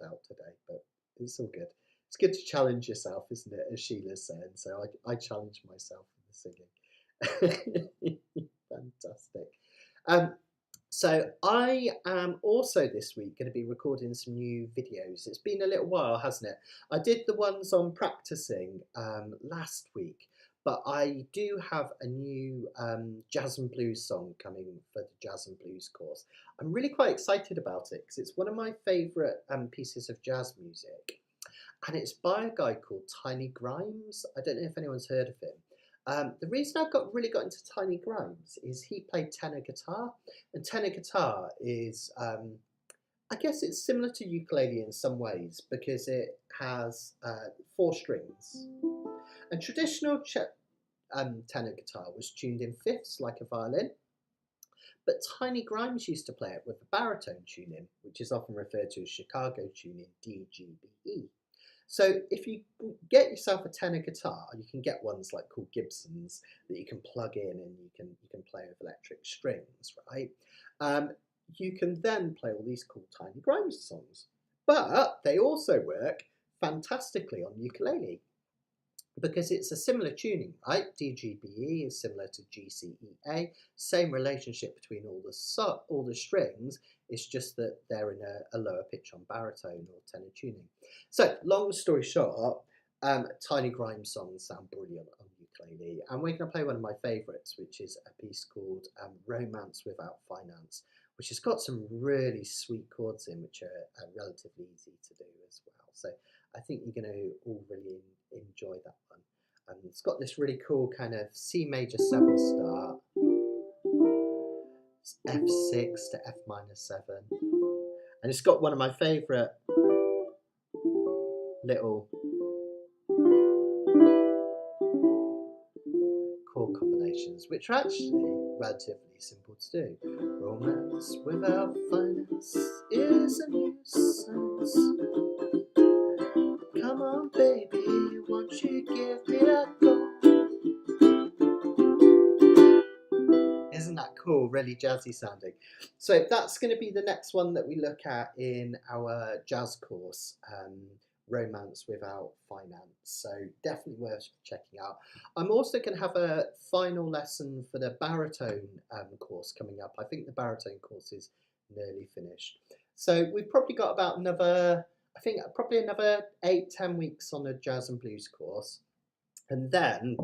A: out today, but it's all good. It's good to challenge yourself, isn't it? As Sheila's saying. So I challenge myself in the singing. Fantastic. So I am also this week going to be recording some new videos. It's been a little while, hasn't it? I did the ones on practicing last week, but I do have a new jazz and blues song coming for the jazz and blues course. I'm really quite excited about it because it's one of my favourite pieces of jazz music, and it's by a guy called Tiny Grimes. I don't know if anyone's heard of him. The reason I really got into Tiny Grimes is he played tenor guitar, and tenor guitar is, I guess it's similar to ukulele in some ways because it has 4 strings. And traditional tenor guitar was tuned in fifths like a violin, but Tiny Grimes used to play it with a baritone tuning, which is often referred to as Chicago tuning, D-G-B-E. So if you get yourself a tenor guitar, you can get ones like called Gibsons that you can plug in and you can play with electric strings, right? You can then play all these cool Tiny Grimes songs, but they also work fantastically on ukulele because it's a similar tuning, right? D-G-B-E is similar to G-C-E-A, same relationship between all the strings. It's just that they're in a lower pitch on baritone or tenor tuning. So, long story short, Tiny Grimes songs sound brilliant on ukulele, and we're going to play one of my favourites, which is a piece called Romance Without Finance, which has got some really sweet chords in, which are relatively easy to do as well. So I think you're going to all really enjoy that one. And it's got this really cool kind of C major 7 start, F6 to F minor 7, and it's got one of my favourite little chord combinations, which are actually relatively simple to do. Romance without finance is a nuisance. Come on, baby, won't you give me that gold? Isn't that cool? Really jazzy sounding. So that's going to be the next one that we look at in our jazz course, Romance Without Finance. So definitely worth checking out. I'm also going to have a final lesson for the baritone course coming up. I think the baritone course is nearly finished. So we've probably got about another, I think probably another 8-10 weeks on the jazz and blues course. And then,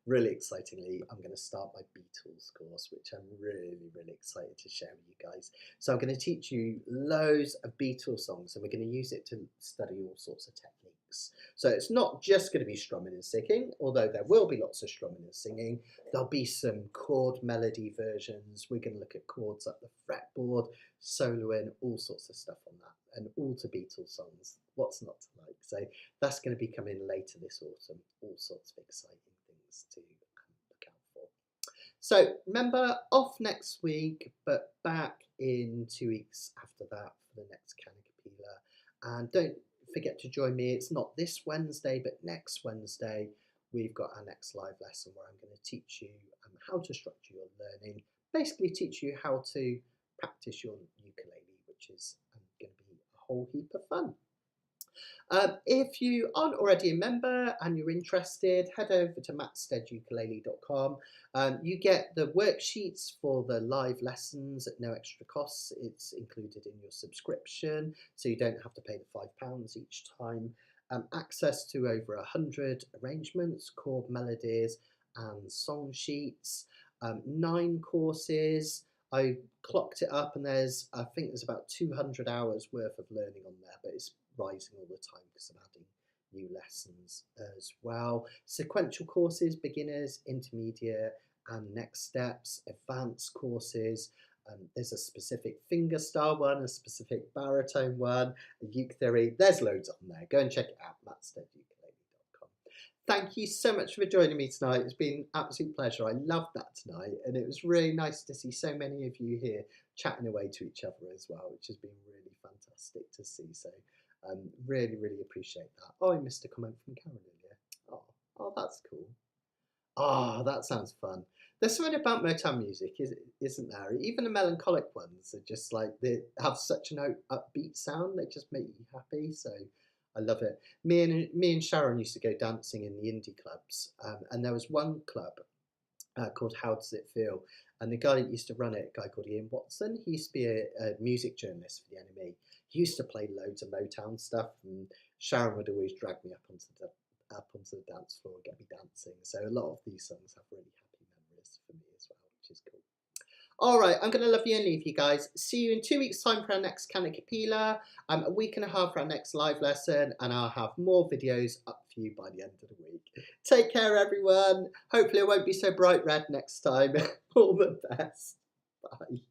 A: really excitingly, I'm going to start my Beatles course, which I'm really, really excited to share with you guys. So I'm going to teach you loads of Beatles songs, and we're going to use it to study all sorts of techniques. So it's not just going to be strumming and singing, although there will be lots of strumming and singing. There'll be some chord melody versions. We're going to look at chords up the fretboard, soloing, all sorts of stuff on that, and all to Beatles songs. What's not to like? So that's going to be coming later this autumn. All sorts of exciting things to look out for. So remember, off next week, but back in 2 weeks after that for the next Kanikapila. And don't forget to join me. It's not this Wednesday, but next Wednesday, we've got our next live lesson where I'm going to teach you how to structure your learning. Basically teach you how to practice your ukulele, which is going to be a whole heap of fun. If you aren't already a member and you're interested, head over to mattsteadukulele.com. You get the worksheets for the live lessons at no extra costs. It's included in your subscription, so you don't have to pay the £5 each time. Access to over 100 arrangements, chord melodies and song sheets, 9 courses. I clocked it up and I think there's about 200 hours worth of learning on there, but it's rising all the time because I'm adding new lessons as well. Sequential courses, beginners, intermediate and next steps, advanced courses. There's a specific fingerstyle one, a specific baritone one, a uke theory. There's loads on there. Go and check it out, mattsteadukulele.com. Thank you so much for joining me tonight. It's been an absolute pleasure. I loved that tonight, and it was really nice to see so many of you here chatting away to each other as well, which has been really fantastic to see. So really, really appreciate that. Oh, I missed a comment from Karen earlier. Oh, that's cool. Oh, that sounds fun. There's something about Motown music, isn't there? Even the melancholic ones are just like, they have such an upbeat sound. They just make you happy. So I love it. Me and Sharon used to go dancing in the indie clubs, and there was one club called How Does It Feel? And the guy that used to run it, a guy called Ian Watson, he used to be a music journalist for the NME. He used to play loads of Motown stuff, and Sharon would always drag me up onto the dance floor and get me dancing. So a lot of these songs have really happy memories for me as well, which is cool. All right, I'm going to love you and leave you guys. See you in 2 weeks' time for our next Kanikapila, a week and a half for our next live lesson, and I'll have more videos up for you by the end of the week. Take care, everyone. Hopefully it won't be so bright red next time. All the best. Bye.